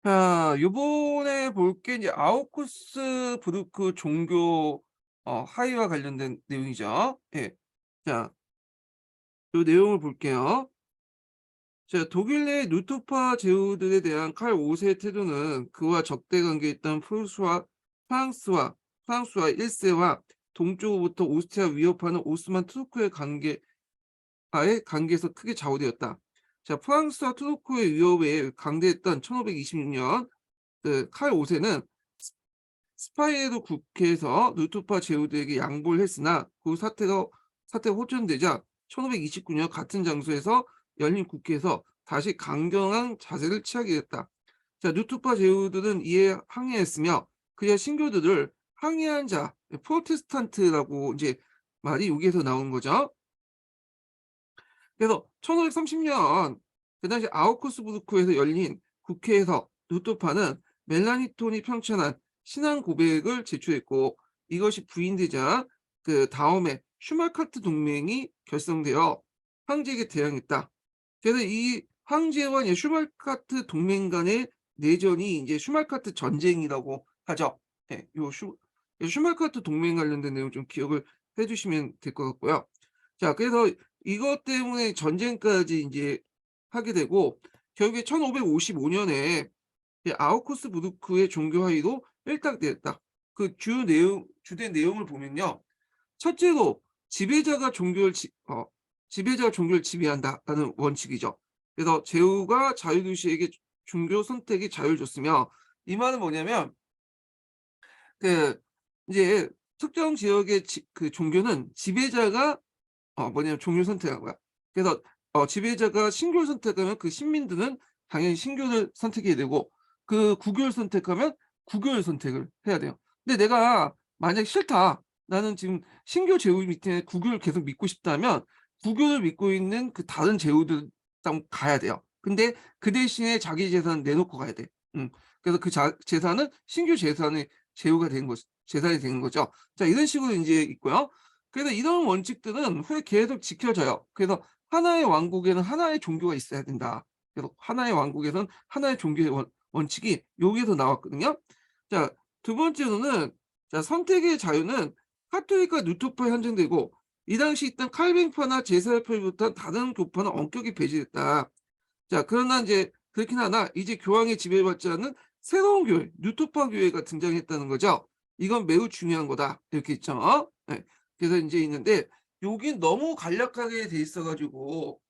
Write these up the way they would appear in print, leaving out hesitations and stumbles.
자, 요번에 볼 게 이제 아우쿠스 부르크 종교 하이와 관련된 내용이죠. 예. 자, 요 내용을 볼게요. 자, 독일 내 루토파 제후들에 대한 칼 5세의 태도는 그와 적대 관계했던 프랑스와 프랑스와 1세와 동쪽으로부터 오스트리아 위협하는 오스만 투르크의 관계에서 크게 좌우되었다. 자, 프랑스와 투르크의 위협에 강대했던 1526년 칼 5세는 스파이에도 국회에서 루트파 제후들에게 양보를 했으나 그 사태가 호전되자 1529년 같은 장소에서 열린 국회에서 다시 강경한 자세를 취하게 됐다. 자, 루트파 제후들은 이에 항의했으며 그의 신교들을 항의한 자, 프로테스탄트라고 이제 말이 여기에서 나온 거죠. 그래서 1530년 그 당시 아우크스부르크에서 열린 국회에서 루토파는 멜라니톤이 편찬한 신앙 고백을 제출했고 이것이 부인되자 그 다음에 슈말카트 동맹이 결성되어 황제에게 대항했다. 그래서 이 황제와 이제 슈말카트 동맹 간의 내전이 이제 슈말카트 전쟁이라고 하죠. 예, 슈말카트 동맹 관련된 내용 좀 기억을 해주시면 될 것 같고요. 자, 그래서 이것 때문에 전쟁까지 인제 하게 되고 결국에 1555년에 이 아우쿠스부르크의 종교 화의로 일단되었다. 그 주된 내용을 보면요. 첫째로 지배자가 종교를 지배한다라는 원칙이죠. 그래서 제후가 자유도시에게 종교 선택의 자유를 줬으며 이 말은 뭐냐면 그 인제 특정 지역의 그 종교는 지배자가 뭐냐면 종교를 선택한 거야. 그래서 지배자가 신교를 선택하면 그 신민들은 당연히 신교를 선택해야 되고 그 구교를 선택하면 구교를 선택을 해야 돼요. 근데 내가 만약 "싫다. 나는 지금 신교 제후 밑에 구교를 계속 믿고 싶다."면 구교를 믿고 있는 그 다른 제후들 땅 가야 돼요. 근데 그 대신에 자기 재산을 내놓고 가야 돼. 음. 그래서 그 재산은 신교 재산의 제후가 되는 것 재산이 되는 거죠. 자, 이런 식으로 인제 있고요. 그래서 이런 원칙들은 후에 계속 지켜져요. 그래서 하나의 왕국에는 하나의 종교가 있어야 된다. 그래서 하나의 왕국에서는 하나의 종교의 원칙이 여기에서 나왔거든요. 자, 두 번째로는 자, 선택의 자유는 카톨릭과 루터파에 한정되고 이 당시 있던 칼뱅파나 제사협회를 비롯한 다른 교파는 엄격히 배제됐다. 자, 그러나 인제 그렇긴 하나 이제 교황의 지배받지 않는 새로운 교회, 뉴토파 교회가 등장했다는 거죠. "이건 매우 중요한 거다." 이렇게 있죠. 예. 그래서 인제 있는데 여긴 너무 간략하게 돼 있어 가지고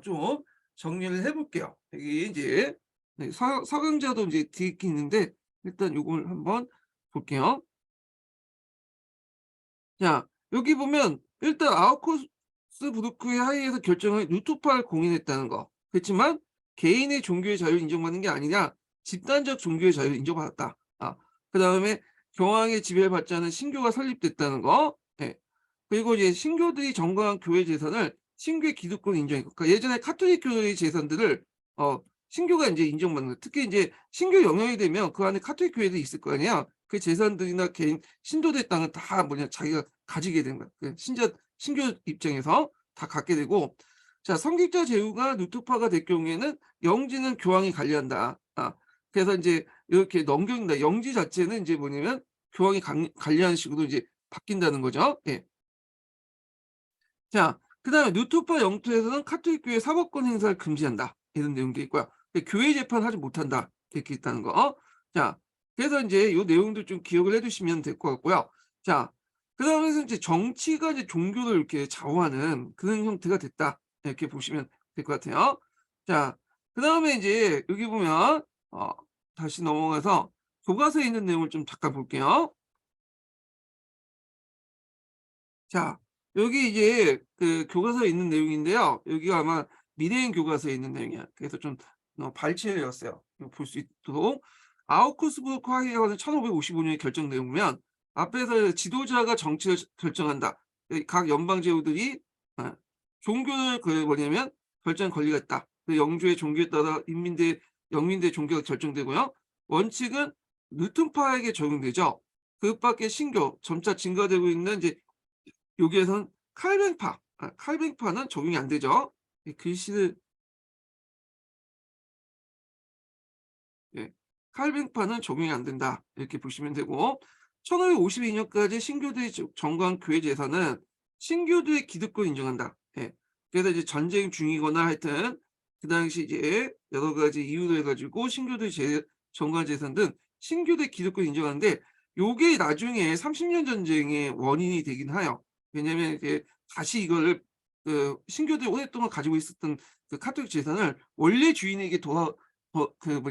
좀 정리를 해 볼게요. 여기 인제 네, 서강자도 인제 뒤에 있긴 있는데 일단 요걸 한번 볼게요. 자, 여기 보면 일단 아우쿠스부르크의 하의에서 결정을 루토파를 공인했다는 거. 그렇지만 개인의 종교의 자유를 인정받는 게 아니라 집단적 종교의 자유를 인정받았다. 그다음에 교황의 지배를 받지 않은 신교가 설립됐다는 거. 예. 그리고 이제 신교들이 점거한 교회 재산을 신교의 기득권이 인정했고 그러니까 예전에 카톨릭 교회의 재산들을 어 신교가 인제 인정받는 거예요. 특히 인제 신교 영향이 되면 그 안에 카톨릭 교회도 있을 거 아니야. 그 재산들이나 개인 신도들 땅은 다 뭐냐 자기가 가지게 되는 거야. 그 신교 입장에서 다 갖게 되고 자, 성직자 제후가 루트파가 될 경우에는 영지는 교황이 관리한다. 그래서 인제 이렇게 넘겨준다. 영지 자체는 인제 뭐냐면 교황이 관리하는 식으로 이제 바뀐다는 거죠. 예. 자, 그다음에 루트파 영토에서는 카톨릭 교회 사법권 행사를 금지한다. 이런 내용도 있고요. 교회 재판하지 못한다. 이렇게 있다는 거. 자, 그래서 인제 요 내용도 좀 기억을 해 두시면 될 것 같고요. 자, 그다음에서 이제 정치가 이제 종교를 이렇게 좌우하는 그런 형태가 됐다. 이렇게 보시면 될 것 같아요. 자, 그다음에 인제 여기 보면 어 다시 넘어가서 교과서에 있는 내용을 좀 잠깐 볼게요. 자, 여기 이제 그 교과서에 있는 내용인데요. 여기가 아마 미래인 교과서에 있는 내용이야. 그래서 좀 발췌해 왔어요. 이거 볼 수 있도록. 아우크스부르크 화해가는 1555년에 결정되어 보면 앞에서 지도자가 정치를 결정한다. 각 연방 제후들이 아 종교를 그 뭐냐면 결정할 권리가 있다. 그 영주의 종교에 따라 영민대 종교가 결정되고요. 원칙은 루튼파에게 적용되죠. 그 밖에 신교 점차 증가되고 있는 이제 여기에선 칼뱅파는 적용이 안 되죠. 이 글씨를 예. 칼뱅파는 적용이 안 된다. 이렇게 보시면 되고 1552년까지 신교도의 정관 교회 재산은 신교도의 기득권을 인정한다. 예. 그래서 이제 전쟁 중이거나 하여튼 그 당시 이제 여러 가지 이유로 해 가지고 신교도의 정관 재산 등 신교도의 기득권을 인정하는데 요게 나중에 30년 전쟁의 원인이 되긴 해요. 왜냐면 이게 다시 이거를 신교도에 오랫동안 가지고 있었던 그 카톨릭 재산을 원래 주인에게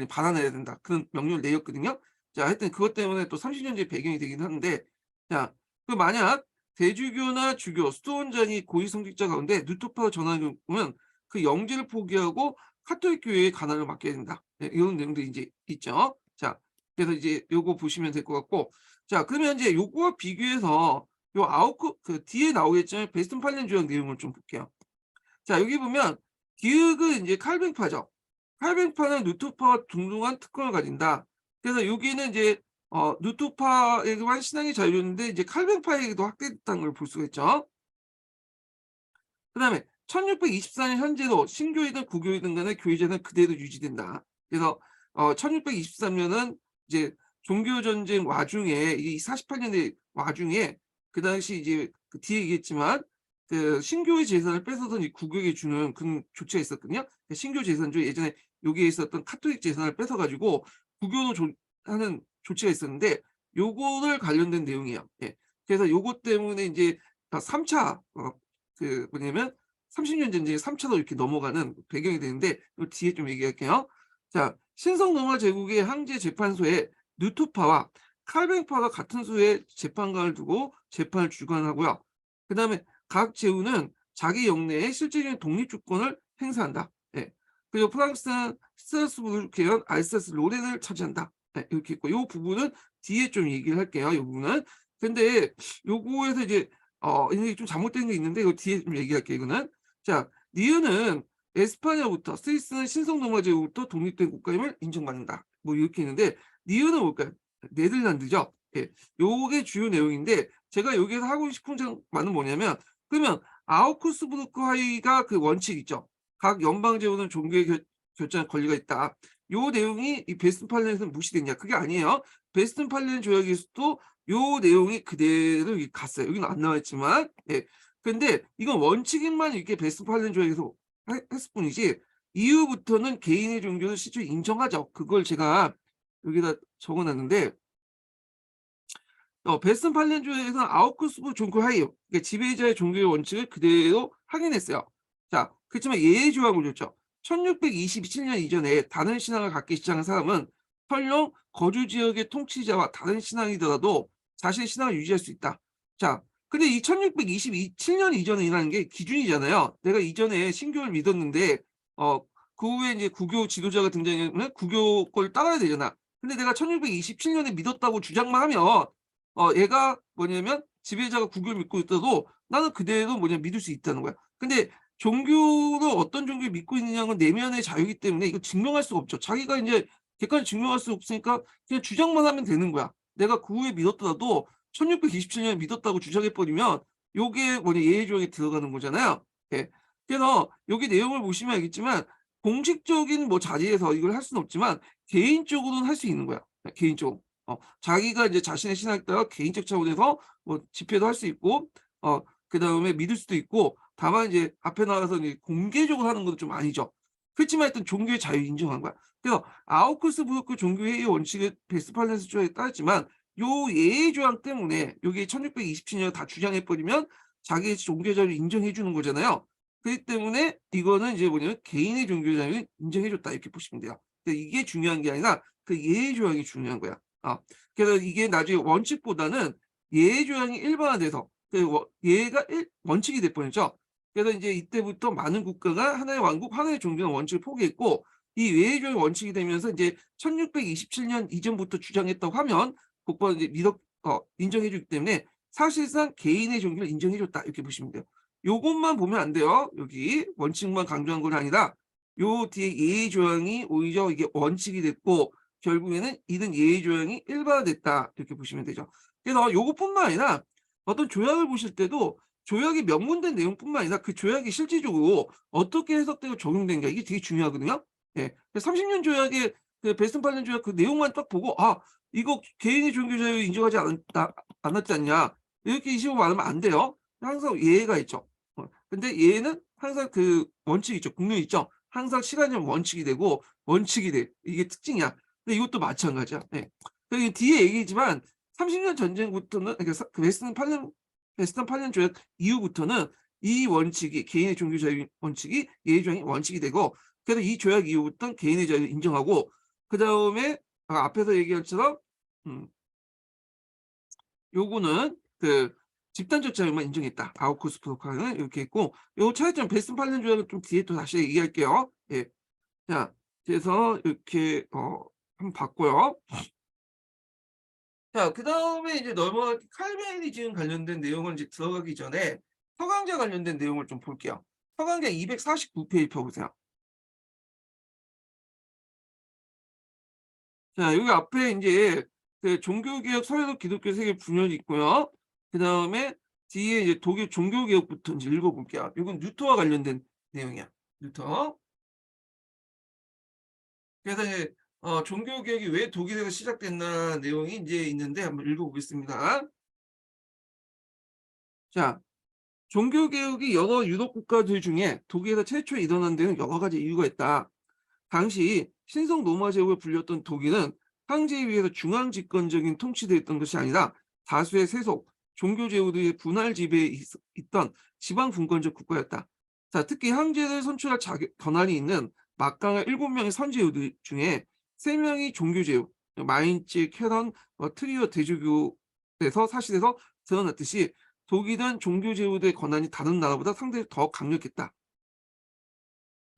반환해야 된다. 그런 명령을 내렸거든요. 자, 하여튼 그것 때문에 또 30년제 배경이 되긴 하는데, 자, 만약 대주교나 주교, 수도원장이 고위 성직자 가운데 누토파로 전환을 보면 그 영제를 포기하고 카톨릭 교회에 관할을 맡겨야 된다. 네, 이런 내용도 이제 있죠. 자, 그래서 이제 요거 보시면 될 것 같고, 자, 그러면 이제 요거와 비교해서 요 뒤에 나오겠지만 베스턴 팔렌 조약 내용을 좀 볼게요. 자, 여기 보면 기역은 이제 칼뱅파죠. 칼뱅파는 누토파와 동등한 특권을 가진다. 그래서 여기는 이제 누토파에게만 신앙이 자유였는데 이제 칼뱅파에게도 확대됐다는 걸 볼 수가 있죠. 그다음에 1624년 현재도 신교이든 구교이든 간에 교회제는 그대로 유지된다. 그래서 1623년은 이제 종교 전쟁 와중에 이 48년의 와중에 그 당시 이제 그 뒤에 얘기했지만 그 신교의 재산을 뺏어서 이 구교에게 주는 그런 조치가 있었거든요. 신교 재산조 예전에 여기에 있었던 카톨릭 재산을 뺏어 가지고 구교로 하는 조치가 있었는데 요거를 관련된 내용이에요. 예. 그래서 요것 때문에 이제 3 차 뭐냐면 30년 전쟁에 3 차로 이렇게 넘어가는 배경이 되는데 요 뒤에 좀 얘기할게요. 자, 신성 로마 제국의 황제 재판소에 누토파와 칼뱅파가 같은 수의 재판관을 두고 재판을 주관하고요. 그다음에 각 제후는 자기 영내에 실질적인 독립 주권을 행사한다. 예. 그리고 프랑스는 스트라스부르 계열 알사스 로렌을 차지한다. 예, 이렇게 있고 요 부분은 뒤에 좀 얘기를 할게요. 요 부분은. 근데 요거에서 이제 이게 좀 잘못된 게 있는데 요 뒤에 좀 얘기할게요, 이거는. 자, 니은은 에스파냐부터 스위스는 신성 로마 제국부터 독립된 국가임을 인정받는다. 뭐 이렇게 있는데 니은은 뭘까요? 네덜란드죠. 예. 요게 주요 내용인데 제가 여기에서 하고 싶은 말은 뭐냐면 그러면 아우크스부르크 화의가 그 원칙 있죠. 각 연방 제도는 종교의 결정할 권리가 있다. 요 내용이 이 베스트팔렌에서는 무시됐냐? 그게 아니에요. 베스트팔렌 조약에서도 요 내용이 그대로 갔어요. 여기는 안 나와 있지만. 예. 근데 이건 원칙인만 이렇게 베스트팔렌 조약에서 했을 뿐이지 이후부터는 개인의 종교를 실제로 인정하죠. 그걸 제가 여기다 적어 놨는데 베스턴 팔렌조에서는 아우크스부르크 종교 하이요. 그러니까 지배자의 종교의 원칙을 그대로 확인했어요. 자, 그렇지만 예외 조항을 줬죠. 1627년 이전에 다른 신앙을 갖기 시작한 사람은 설령 거주 지역의 통치자와 다른 신앙이더라도 자신의 신앙을 유지할 수 있다. 자, 근데 이 1627년 이전에 일어난 게 기준이잖아요. 내가 이전에 신교를 믿었는데 그 후에 이제 구교 지도자가 등장하면 구교 걸 따라야 되잖아. 근데 내가 1627년에 믿었다고 주장만 하면 얘가 뭐냐면 지배자가 구교를 믿고 있어도 나는 그대로 믿을 수 있다는 거야. 근데 종교로 어떤 종교를 믿고 있느냐는 내면의 자유이기 때문에 이거 증명할 수가 없죠. 자기가 인제 객관적으로 증명할 수 없으니까 그냥 주장만 하면 되는 거야. 내가 그 후에 믿었더라도 1627년에 믿었다고 주장해 버리면 요게 예외 조항에 들어가는 거잖아요. 예. 그래서 여기 내용을 보시면 알겠지만 공식적인 자리에서 이걸 할 수는 없지만 개인적으로는 할 수 있는 거야. 개인적으로. 자기가 이제 자신의 신앙에 따라 개인적 차원에서 집회도 할 수 있고 그다음에 믿을 수도 있고 다만 이제 앞에 나가서 이제 공개적으로 하는 건 좀 아니죠. 그렇지만 하여튼 종교의 자유 인정한 거야. 그래서 아우크스부르크 종교회의 원칙을 베스트팔렌스 조약에 따랐지만 요 예외 조항 때문에 여기 1627년에 다 주장해 버리면 자기의 종교 자유를 인정해 주는 거잖아요. 그렇기 때문에 이거는 이제 뭐냐면 개인의 종교 자유를 인정해 줬다 이렇게 보시면 돼요. 이게 중요한 게 아니라 그 예외 조항이 중요한 거야. 그래서 이게 나중에 원칙보다는 예외 조항이 일반화돼서 예외가 원칙이 될 뻔했죠. 그래서 이제 이때부터 많은 국가가 하나의 왕국, 하나의 종교의 원칙을 포기했고 이 예외 조항이 원칙이 되면서 이제 1627년 이전부터 주장했다고 하면 국가가 이제 인정해 주기 때문에 사실상 개인의 종교를 인정해 줬다 이렇게 보시면 돼요. 요것만 보면 안 돼요. 여기 원칙만 강조한 건 아니라 요 뒤에 예외 조항이 오히려 이게 원칙이 됐고 결국에는 이런 예외 조항이 일반화됐다 이렇게 보시면 되죠. 그래서 요것뿐만 아니라 어떤 조약을 보실 때도 조약이 명문된 내용뿐만 아니라 그 조약이 실질적으로 어떻게 해석되고 적용된가 이게 되게 중요하거든요. 예. 30년 조약에 그 베스턴 팔년 조약 그 내용만 딱 보고 '아 이거 개인의 종교 자유 인정하지 않았지 않냐.' 이렇게 식으로 말하면 안 돼요. 항상 예외가 있죠. 근데 예외는 항상 그 원칙이 있죠. 국룰이 있죠. 항상 시간이면 원칙이 되고 원칙이 돼. 이게 특징이야. 근데 이것도 마찬가지야. 예. 그 뒤에 얘기지만 30년 전쟁부터는 그러니까 그 베스턴 8년 조약 이후부터는 이 원칙이 개인의 종교 자유 원칙이 예외 조항이 원칙이 되고 그래서 이 조약 이후부터는 개인의 자유를 인정하고 그다음에 앞에서 얘기한 것처럼 음 요거는 그 집단적 자유만 인정했다. 아우쿠스 프로파는 이렇게 있고 요 차이점 베스턴 8년 조약은 좀 뒤에 또 다시 얘기할게요. 예. 자 그래서 이렇게 한번 봤고요. 자 그다음에 이제 넘어갈 칼빈이즘 관련된 내용을 이제 들어가기 전에 서강제 관련된 내용을 좀 볼게요. 서강제 249 페이지 펴 보세요. 자 여기 앞에 인제 그 종교개혁 서유럽 기독교 세계 분열이 있고요. 그다음에 뒤에 이제 독일 종교개혁부터 인제 읽어 볼게요. 이건 루터와 관련된 내용이야. 루터. 그래서 이제 종교개혁이 왜 독일에서 시작됐나 내용이 인제 있는데 한번 읽어 보겠습니다. 자 종교개혁이 여러 유럽 국가들 중에 독일에서 최초에 일어난 데는 여러 가지 이유가 있다. 당시 신성 로마 제국에 불렸던 독일은 황제에 의해서 중앙 집권적인 통치되었던 것이 아니라 다수의 세속, 종교 제후들의 분할 지배에 있던 지방 분권적 국가였다. 자, 특히 황제를 선출할 권한이 있는 막강한 7명의 선제후들 중에 3명이 종교 제후, 마인츠, 캐런, 트리오 대주교에서 사실에서 드러났듯이 독일은 종교 제후들의 권한이 다른 나라보다 상대적으로 더 강력했다.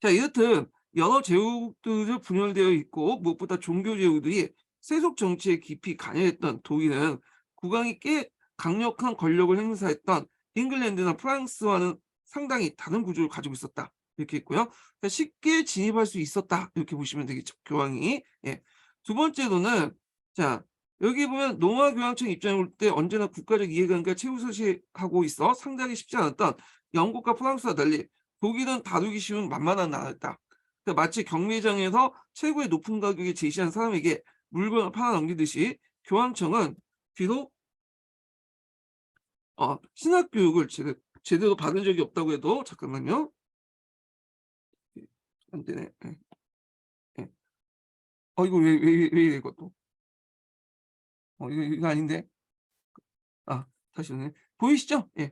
자 이렇듯 여러 제국들이 분열되어 있고 무엇보다 종교 제국들이 세속 정치에 깊이 관여했던 독일은 국왕이 꽤 강력한 권력을 행사했던 잉글랜드나 프랑스와는 상당히 다른 구조를 가지고 있었다. 이렇게 있고요. 그러니까 쉽게 진입할 수 있었다. 이렇게 보시면 되겠죠. 교황이. 예. 두 번째로는 자 여기 보면 로마 교황청 입장에 볼 때 언제나 국가적 이해관계가 최우선시하고 있어 상당히 쉽지 않았던 영국과 프랑스와 달리 독일은 다루기 쉬운 만만한 나라였다. 그러니까 마치 경매장에서 최고의 높은 가격에 제시한 사람에게 물건을 팔아 넘기듯이 교황청은 비록 신학 교육을 제대로 받은 적이 없다고 해도 잠깐만요. 안 되네. 예. 예. 이거 왜 이래 이것도. 이거 아닌데. 다시 오네. 보이시죠? 예.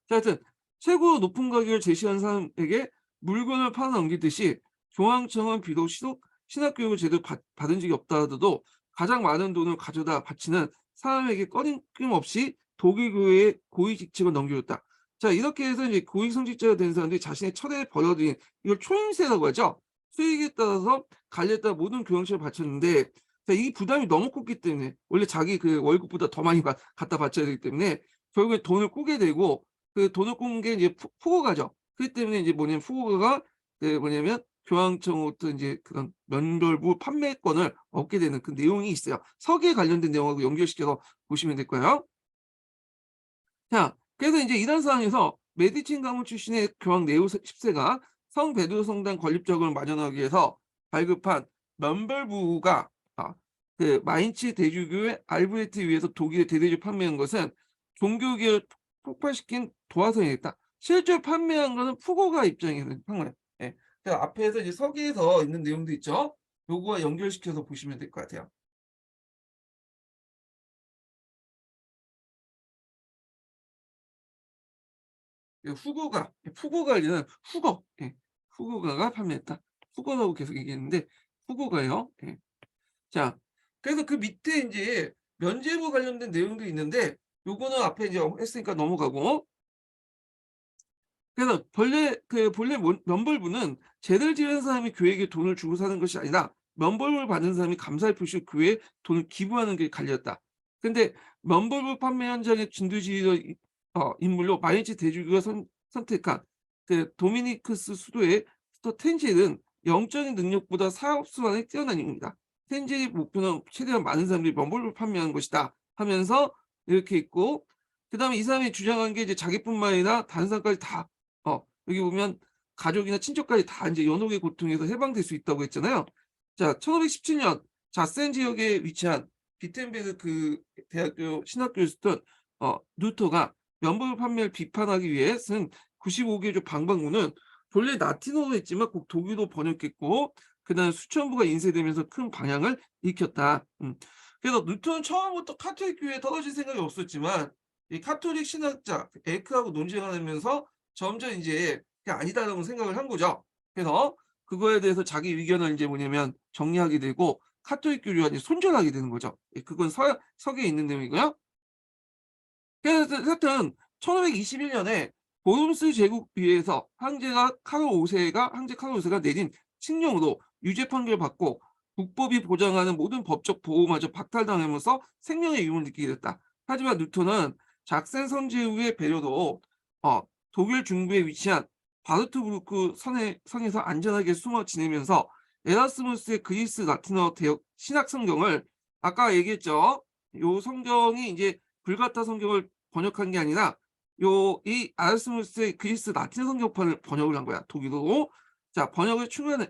자 하여튼 최고 높은 가격을 제시한 사람에게 물건을 팔아 넘기듯이 중앙청은 비록 신학 교육을 제대로 받은 적이 없다 하더라도 가장 많은 돈을 가져다 바치는 사람에게 꺼림없이 독일 교회에 고위 직책을 넘겨줬다. 자 이렇게 해서 이제 고위 성직자가 된 사람들이 자신의 철회에 벌어들인 이걸 초임세라고 하죠. 수익에 따라서 관리에 따라 모든 교황청을 바쳤는데 자 이 부담이 너무 컸기 때문에 원래 자기 그 월급보다 더 많이 갖다 바쳐야 되기 때문에 결국에 돈을 꾸게 되고 그 돈을 꾼 게 이제 푸고가죠. 그렇기 때문에 이제 뭐냐면 푸고가가 그 뭐냐면 교황청으로부터 인제 그런 면벌부 판매권을 얻게 되는 그 내용이 있어요. 서기에 관련된 내용하고 연결시켜서 보시면 될 거예요. 자 그래서 인제 이런 상황에서 메디친 가문 출신의 교황 네오 10세가 성 베드로 성당 건립 자금을 마련하기 위해서 발급한 면벌부가 그 마인츠 대주교의 알브레트에 의해서 독일에 대대적으로 판매한 것은 종교개혁을 폭발시킨 도화선이었다. 실제로 판매한 거는 푸고가 입장에서 판 거예요. 예. 그 앞에서 이제 서기에서 있는 내용도 있죠. 요거와 연결시켜서 보시면 될 것 같아요. 푸고가 아니라 후거. 예. 후고가가 판매했다. 후거라고 계속 얘기했는데 후고가요. 예. 자 그래서 그 밑에 인제 면죄부 관련된 내용도 있는데 요거는 앞에 이제 했으니까 넘어가고 그래서 본래 면벌부는 죄를 지은 사람이 교회에게 돈을 주고 사는 것이 아니라 면벌부를 받는 사람이 감사의 표시로 교회에 돈을 기부하는 게 관리였다. 근데 면벌부 판매 현장의 진두지휘자 인물로 마인츠 대주교가 선택한 그 도미니크스 수도의 수도 텐젤은 영적인 능력보다 사업 수완에 뛰어난 인물이다. 텐젤의 목표는 최대한 많은 사람들이 면벌부를 판매하는 것이다 하면서 이렇게 있고 그다음에 이 사람이 주장한 게 이제 자기뿐만 아니라 다른 사람까지 다 여기 보면 가족이나 친척까지 다 인제 연옥의 고통에서 해방될 수 있다고 했잖아요. 자, 1517년 자센 지역에 위치한 비텐베르크 대학교 신학교였던 루터가 면벌 판매를 비판하기 위해 쓴 95개조 방방문은 본래 라틴어로 했지만 꼭 독일어로 번역했고 그다음 수천 부가 인쇄되면서 큰 방향을 일으켰다. 그래서 루터는 처음부터 카톨릭 교회에 떨어질 생각이 없었지만 이 카톨릭 신학자 에크하고 논쟁을 하면서 점점 이제 그게 아니다라고 생각을 한 거죠. 그래서 그거에 대해서 자기 의견을 이제 뭐냐면 정리하게 되고 카톨릭 교류와 이제 손절하게 되는 거죠. 예, 그건 서기에 있는 내용이고요. 그래서 하여튼 1521년에 보름스 제국위에서 황제 카롤 5세가 내린 칙령으로 유죄 판결을 받고 국법이 보장하는 모든 법적 보호마저 박탈당하면서 생명의 위험을 느끼게 됐다. 하지만 뉴턴은 작센 선제후의 배려도 독일 중부에 위치한 바르트부르크 성에서 안전하게 숨어 지내면서 에라스무스의 그리스 라틴어 대역 신학 성경을 아까 얘기했죠. 요 성경이 이제 불가타 성경을 번역한 게 아니라 이 아르스무스의 그리스 라틴 성경판을 번역을 한 거야. 독일어로. 자, 번역을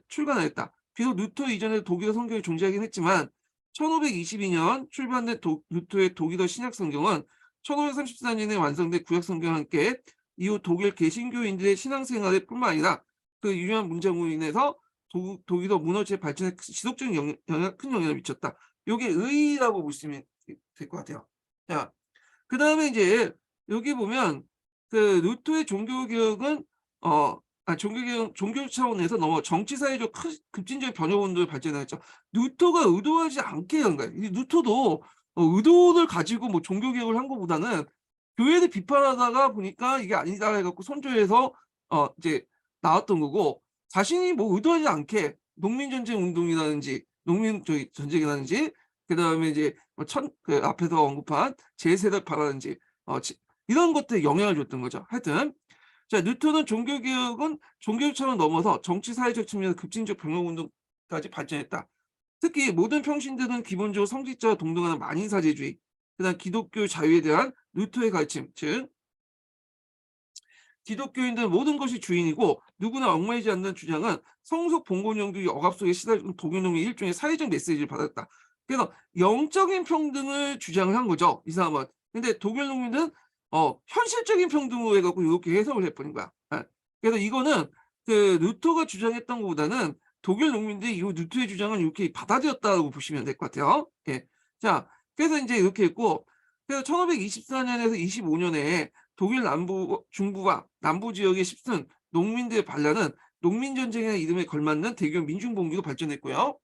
출간하였다. 비록 루터 이전에 독일어 성경이 존재하긴 했지만 1522년 출간된 루터의 독일어 신약 성경은 1534년에 완성된 구약 성경과 함께 이후 독일 개신교인들의 신앙생활에 뿐만 아니라 그 유명한 문장으로 인해서 독일어 문어체의 발전에 지속적인 큰 영향을 미쳤다. 요게 의의라고 보시면 될 것 같아요. 자, 그다음에 이제 여기 보면 그 루터의 종교개혁은 종교 차원에서 넘어 정치 사회적 급진적인 변화 운동을 발전했죠. 루터가 의도하지 않게 한 거예요. 이 루터도 의도를 가지고 뭐 종교개혁을 한 것보다는 교회를 비판하다가 보니까 이게 아니다 해갖고 선조해서 이제 나왔던 거고 자신이 뭐 의도하지 않게 농민전쟁 운동이라든지 전쟁이라든지 그다음에 이제 그 앞에서 언급한 제세력파라든지 이런 것들에 영향을 줬던 거죠. 하여튼 자, 뉴턴은 종교개혁은 종교 차원 넘어서 정치 사회적 측면에서 급진적 병역운동까지 발전했다. 특히 모든 평신들은 기본적으로 성직자와 동등하는 만인사제주의, 그다음 기독교 자유에 대한 루터의 가르침, 즉 기독교인들은 모든 것이 주인이고 누구나 얽매이지 않는 주장은 성속 봉건영주의 억압 속에 시달린 독일놈의 일종의 사회적 메시지를 받았다. 그래서 영적인 평등을 주장을 한 거죠. 이 사람은. 근데 독일 농민은 현실적인 평등으로 해갖고 이렇게 해석을 해버린 거야. 예. 그래서 이거는 그 루터가 주장했던 것보다는 독일 농민들이 이 루터의 주장은 이렇게 받아들였다고 보시면 될 것 같아요. 예. 자, 그래서 이제 이렇게 했고, 그래서 1524년에서 25년에 독일 중부와 남부 지역의 십슨 농민들의 반란은 농민전쟁이라는 이름에 걸맞는 대규모 민중봉기로 발전했고요.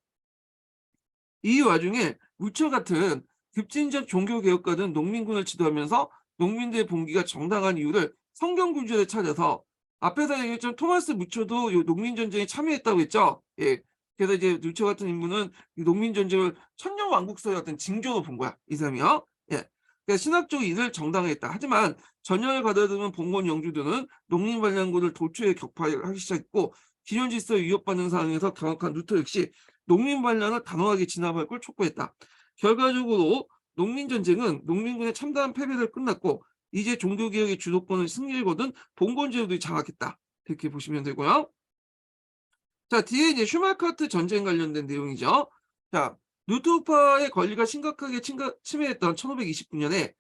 이 와중에 우처 같은 급진적 종교개혁가는 농민군을 지도하면서 농민들의 봉기가 정당한 이유를 성경 구절에 찾아서 앞에서 얘기했던 토마스 무처도 이 농민전쟁에 참여했다고 했죠. 예. 그래서 이제 누처 같은 인물은 이 농민전쟁을 천년왕국서의 어떤 징조로 본 거야. 이 사람이요. 예. 그러니까 신학적 이를 정당화했다. 하지만 전열을 가다듬은 봉건 영주들은 농민 반란군을 도초에 격파하기 시작했고 기존 질서에 위협받는 상황에서 경악한 루터 역시 농민 반란을 단호하게 진압할 걸 촉구했다. 결과적으로 농민전쟁은 농민군의 참담한 패배를 끝났고 이제 종교개혁의 주도권을 승리를 거둔 봉건제도들이 장악했다. 이렇게 보시면 되고요. 자, 뒤에 이제 슈마카트 전쟁 관련된 내용이죠. 자, 루터파의 권리가 심각하게 침해했던 1529년에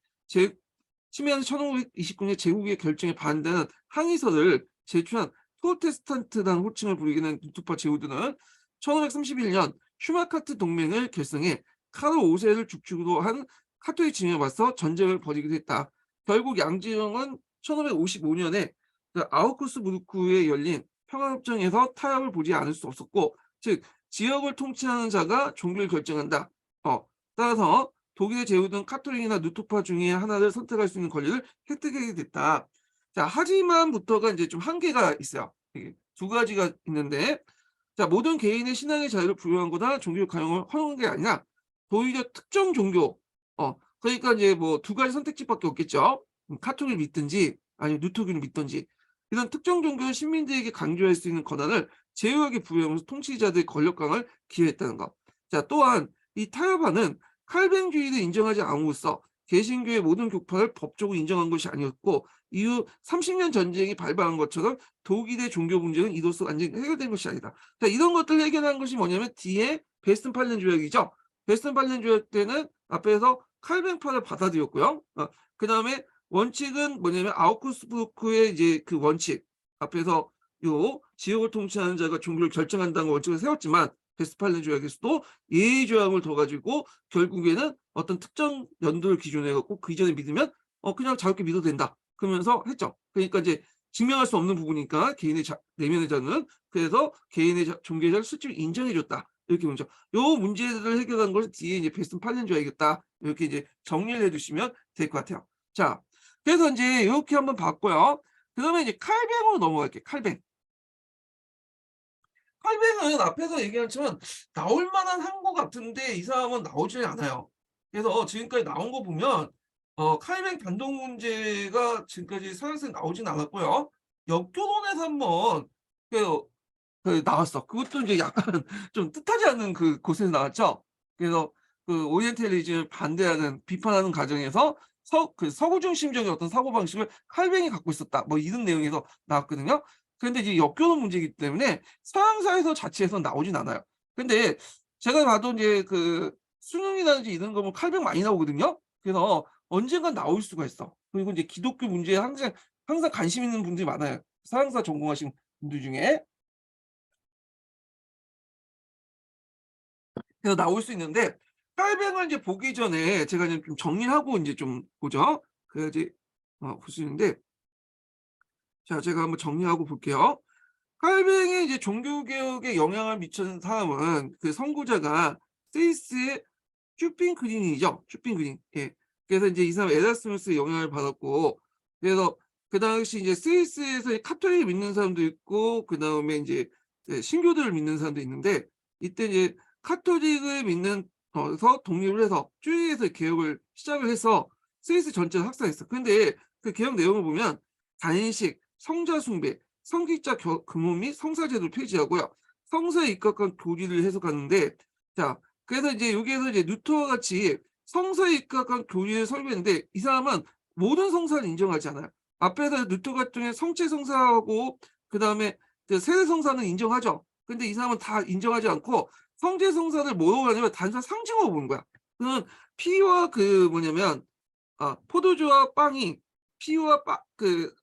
침해한 1529년 제국의 결정에 반대하는 항의서를 제출한 프로테스탄트라는 호칭을 부리게 된 루터파 제후들은 1531년 슈마카트 동맹을 결성해 카르 5세를 주축으로 한 카톨릭 진영에 맞서 전쟁을 벌이기도 했다. 결국 양지영은 1555년에 그 아우크스부르크에 열린 평화협정에서 타협을 보지 않을 수 없었고, 즉 지역을 통치하는 자가 종교를 결정한다. 따라서 독일의 제후든 카톨릭이나 루터파 중에 하나를 선택할 수 있는 권리를 획득하게 됐다. 자, 하지만부터가 이제 좀 한계가 있어요. 이게 두 가지가 있는데, 자, 모든 개인의 신앙의 자유를 부여한 거다 종교 강요를 허용한 게 아니라 도의적 특정 종교, 그러니까 이제 뭐 두 가지 선택지밖에 없겠죠. 카톨릭을 믿든지 아니면 루터교를 믿든지 이런 특정 종교를 시민들에게 강조할 수 있는 권한을 제휴하게 부여하면서 통치자들의 권력강을 기여했다는 것. 자, 또한 이 타협안은 칼뱅주의를 인정하지 않음으로써 개신교의 모든 교파를 법적으로 인정한 것이 아니었고 이후 30년 전쟁이 발발한 것처럼 독일의 종교 문제는 이로써 완전히 해결된 것이 아니다. 자, 이런 것들을 해결한 것이 뭐냐면 뒤에 베스튼팔렌 조약이죠. 베스튼팔렌 조약 때는 앞에서 칼뱅파를 받아들였고요. 그다음에 원칙은 뭐냐면 아우크스부르크의 이제 그 원칙 앞에서 요 지역을 통치하는 자가 종교를 결정한다는 원칙을 세웠지만 베스트팔렌 조약에서도 예의 조항을 둬 가지고 결국에는 어떤 특정 연도를 기준으로 해 갖고 그 이전에 믿으면 그냥 자유롭게 믿어도 된다. 그러면서 했죠. 그러니까 이제 증명할 수 없는 부분이니까 개인의 내면의 자유는 그래서 개인의 종교의 자유를 실제로 인정해 줬다. 이렇게 보죠. 요 문제들을 해결하는 걸 뒤에 이제 베스트팔렌 조약이었다. 이렇게 이제 정리를 해 두시면 될 것 같아요. 자, 그래서 인제 요렇게 한번 봤고요. 그다음에 이제 칼뱅으로 넘어갈게요, 칼뱅. 칼뱅은 앞에서 얘기한 것처럼 나올 만한 한 것 같은데 이 사람은 나오질 않아요. 그래서 지금까지 나온 거 보면 칼뱅 단독 문제가 지금까지 서양사에 나오진 않았고요. 역교론에서 한번 그 나왔어. 그것도 이제 약간 좀 뜻하지 않은 그 곳에서 나왔죠. 그래서 그 오리엔탈리즘을 반대하는 비판하는 과정에서 서구 중심적인 어떤 사고방식을 칼뱅이 갖고 있었다. 뭐 이런 내용에서 나왔거든요. 그런데 이제 역교는 문제이기 때문에 서양사에서 자체에서 나오진 않아요. 근데 제가 봐도 이제 그 수능이라든지 이런 거 보면 칼뱅 많이 나오거든요. 그래서 언젠간 나올 수가 있어. 그리고 이제 기독교 문제에 항상 관심 있는 분들이 많아요. 서양사 전공하신 분들 중에. 그래서 나올 수 있는데 칼뱅을 이제 보기 전에 제가 이제 좀 정리하고 인제 좀 보죠. 그래야지 볼 수 있는데 자 제가 한번 정리하고 볼게요. 칼뱅이 이제 종교 개혁에 영향을 미친 사람은 그 선구자가 스위스의 쭈핑 그린이죠. 쭈핑 그린. 예. 그래서 인제 이 사람 에라스무스의 영향을 받았고 그래서 그 당시 이제 스위스에서 카톨릭을 믿는 사람도 있고 그다음에 인제 신교도를 믿는 사람도 있는데 이때 이제 카톨릭을 믿는 서 독립을 해서 쭈이에서 개혁을 시작을 해서 스위스 전체를 확산했어. 근데 그 개혁 내용을 보면 단식, 성자 숭배, 성직자 금원 및 성사 제도를 폐지하고요. 성서에 입각한 교리를 해석하는데 자 그래서 이제 여기에서 이제 루터와 같이 성서에 입각한 교리를 설계했는데 이 사람은 모든 성사를 인정하지 않아요. 앞에서 루터 같은 경우에 성체 성사하고 그다음에 그 세례 성사는 인정하죠. 근데 이 사람은 다 인정하지 않고 성체 성사를 뭐라고 하냐면 단순한 상징으로 보는 거야. 그는 피와 그 뭐냐면 포도주와 빵이 피와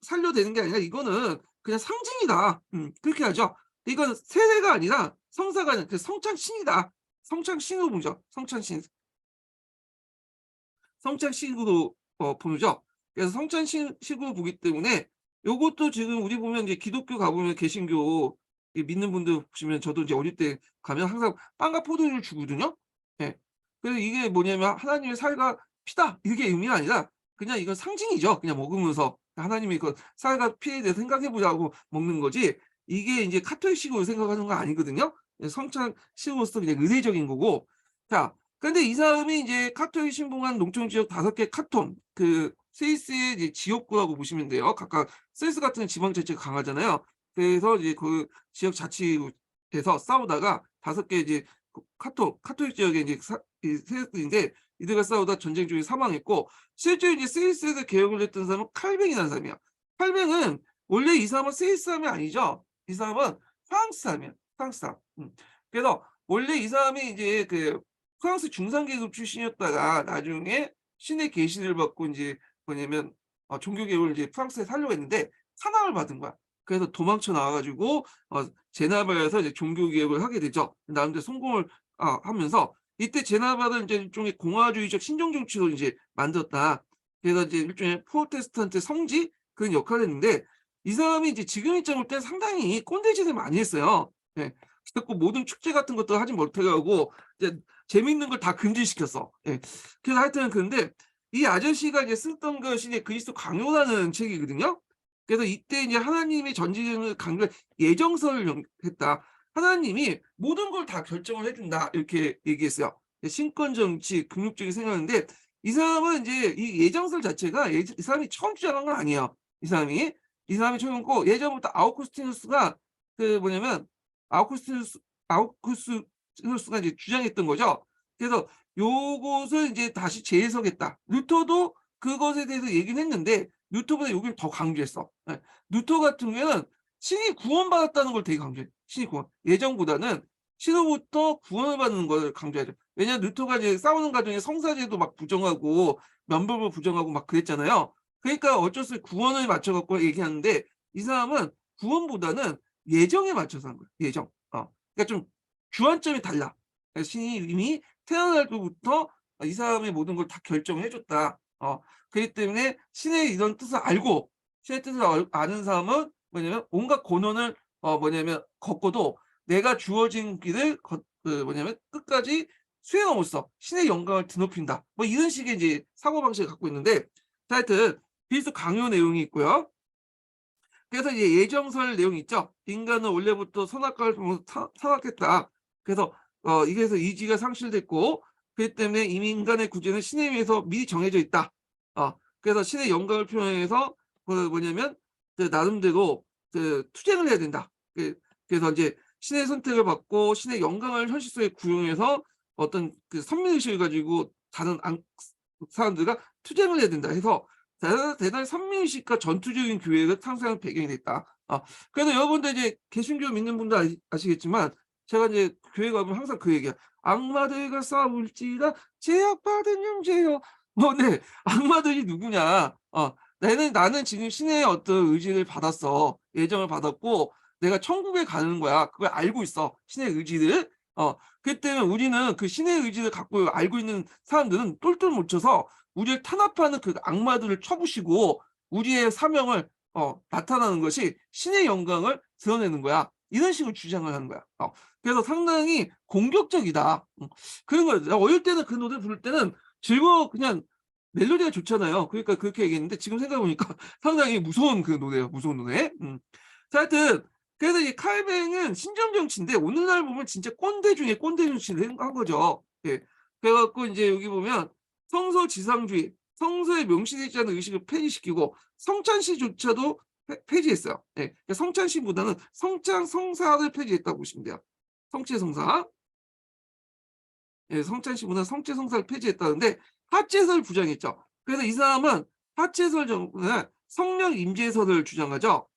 살로 되는 게 아니라 이거는 그냥 상징이다. 그렇게 하죠. 이건 세례가 아니라 성사가 아니라 그 성찬신이다. 성찬신으로 보죠. 성찬신. 성찬식으로 보죠. 그래서 성찬식으로 보기 때문에 요것도 지금 우리 보면 이제 기독교 가보면 개신교 믿는 분들 보시면 저도 이제 어릴 때 가면 항상 빵과 포도주를 주거든요. 예. 그래서 이게 뭐냐면 '하나님의 살과 피다.' 이게 의미가 아니라 그냥 이건 상징이죠. 그냥 먹으면서 하나님의 그 살과 피에 대해서 생각해 보자고 먹는 거지 이게 인제 카톨릭식으로 생각하는 거 아니거든요. 예 성찬식으로서 그냥 의례적인 거고. 자 근데 이 사람이 이제 카톡에 신봉한 농촌 지역 5개 카톤 스위스의 이제 지역구라고 보시면 돼요. 각각 스위스 같은 지방자치가 강하잖아요. 그래서 이제 그 지역 자치구에서 싸우다가 5개 이제 그 카톨릭 지역의 이제 이 세력들인데 이들과 싸우다 전쟁 중에 사망했고 실제로 이제 스위스에서 개혁을 했던 사람은 칼뱅이라는 사람이야. 칼뱅은 원래 이 사람은 스위스 사람이 아니죠. 이 사람은 프랑스 사람이야. 프랑스 사람. 그래서 원래 이 사람이 이제 프랑스 중산계급 출신이었다가 나중에 신의 계시를 받고 인제 뭐냐면 종교 개혁을 이제 프랑스에 살려고 했는데 탄압을 받은 거야. 그래서 도망쳐 나와 가지고 제네바에서 이제 종교 개혁을 하게 되죠. 나름대로 성공을 하면서 이때 제네바를 인제 일종의 공화주의적 신정 정치로 이제 만들었다. 그래서 이제 일종의 프로테스탄트 성지 그런 역할을 했는데 이 사람이 이제 지금 입장으로 볼 때 상당히 꼰대 짓을 많이 했어요. 예. 그래 갖고 모든 축제 같은 것도 하지 못해 가고 이제 재밌는 걸 다 금지시켰어. 예. 그래서 하여튼 그런데 이 아저씨가 이제 쓰던 것이 이제 그리스도 강요라는 책이거든요. 그래서 이때 이제 하나님의 전지전을 강조한 예정설을 했다. 하나님이 모든 걸 다 결정을 해 준다. 이렇게 얘기했어요. 신권 정치, 궁극적인 생각인데 이 사람은 인제 이 예정설 자체가 이 사람이 처음 주장한 건 아니에요. 이 사람이 처음이고 예전부터 아우구스티누스가 뭐냐면 아우구스티누스가 이제 주장했던 거죠. 그래서 요것을 인제 다시 재해석했다. 루터도 그것에 대해서 얘기는 했는데 루터보다 여기를 더 강조했어. 예. 루터 같은 경우에는 신이 구원받았다는 걸 되게 강조해. 신이 구원. 예정보다는 신으로부터 구원을 받는 걸 강조하죠. 왜냐하면 루터가 이제 싸우는 과정에 성사제도 막 부정하고 면법을 부정하고 막 그랬잖아요. 그러니까 어쩔 수 없이 구원을 맞춰 갖고 얘기하는데 이 사람은 구원보다는 예정에 맞춰서 한 거예요. 예정. 그러니까 좀 주안점이 달라. 그러니까 신이 이미 태어날 때부터 이 사람의 모든 걸 다 결정해 줬다. 그렇기 때문에 신의 이런 뜻을 알고 신의 뜻을 아는 사람은 뭐냐면 온갖 고난을 뭐냐면 겪고도 내가 주어진 길을 뭐냐면 끝까지 수행함으로써 신의 영광을 드높인다. 뭐 이런 식의 이제 사고방식을 갖고 있는데 자 하여튼 그리스도 강요 내용이 있고요. 그래서 이제 예정설 내용이 있죠. 인간은 원래부터 선악과를 보면서 타락했다. 그래서 이게서 의지가 상실됐고 그렇기 때문에 이미 인간의 구제는 신에 의해서 미리 정해져 있다. 그래서 신의 영광을 표현해서 뭐냐면 그 나름대로 그 투쟁을 해야 된다. 그래서 이제 신의 선택을 받고 신의 영광을 현실 속에 구현해서 어떤 그 선민의식을 가지고 다른 사람들과 투쟁을 해야 된다 해서 대단히 선민의식과 전투적인 교회가 탄생한 배경이 됐다. 그래서 여러분들 이제 개신교 믿는 분들 아시겠지만 제가 이제 교회 가면 항상 그 얘기야. 악마들과 싸울지라 제약받은 형제여. 네. 악마들이 누구냐. 나는 지금 신의 어떤 의지를 받았어. 예정을 받았고 내가 천국에 가는 거야. 그걸 알고 있어. 신의 의지를. 그렇기 때문에 우리는 그 신의 의지를 갖고 알고 있는 사람들은 똘똘 뭉쳐서 우리를 탄압하는 그 악마들을 쳐부시고 우리의 사명을 나타나는 것이 신의 영광을 드러내는 거야. 이런 식으로 주장을 하는 거야. 그래서 상당히 공격적이다. 그런 거예요. 어릴 때는 그 노래 부를 때는 즐거워 그냥 멜로디가 좋잖아요. 그러니까 그렇게 얘기했는데 지금 생각해 보니까 상당히 무서운 그 노래예요. 무서운 노래. 자 하여튼 그래서 이 칼뱅은 신정 정치인데 오늘날 보면 진짜 꼰대 중에 꼰대 정치를 한 거죠. 예. 그래 갖고 인제 여기 보면 성서 지상주의, 성서에 명시되지 않은 의식을 폐지시키고 성찬시조차도 폐지했어요. 예. 그러니까 성찬시보다는 성찬 성사를 폐지했다고 보시면 돼요. 성체 성사. 예, 성찬시보다는 성체 성사를 폐지했다는데 하체설 부정했죠. 그래서 이 사람은 하체설 정부는 성령 임재설을 주장하죠.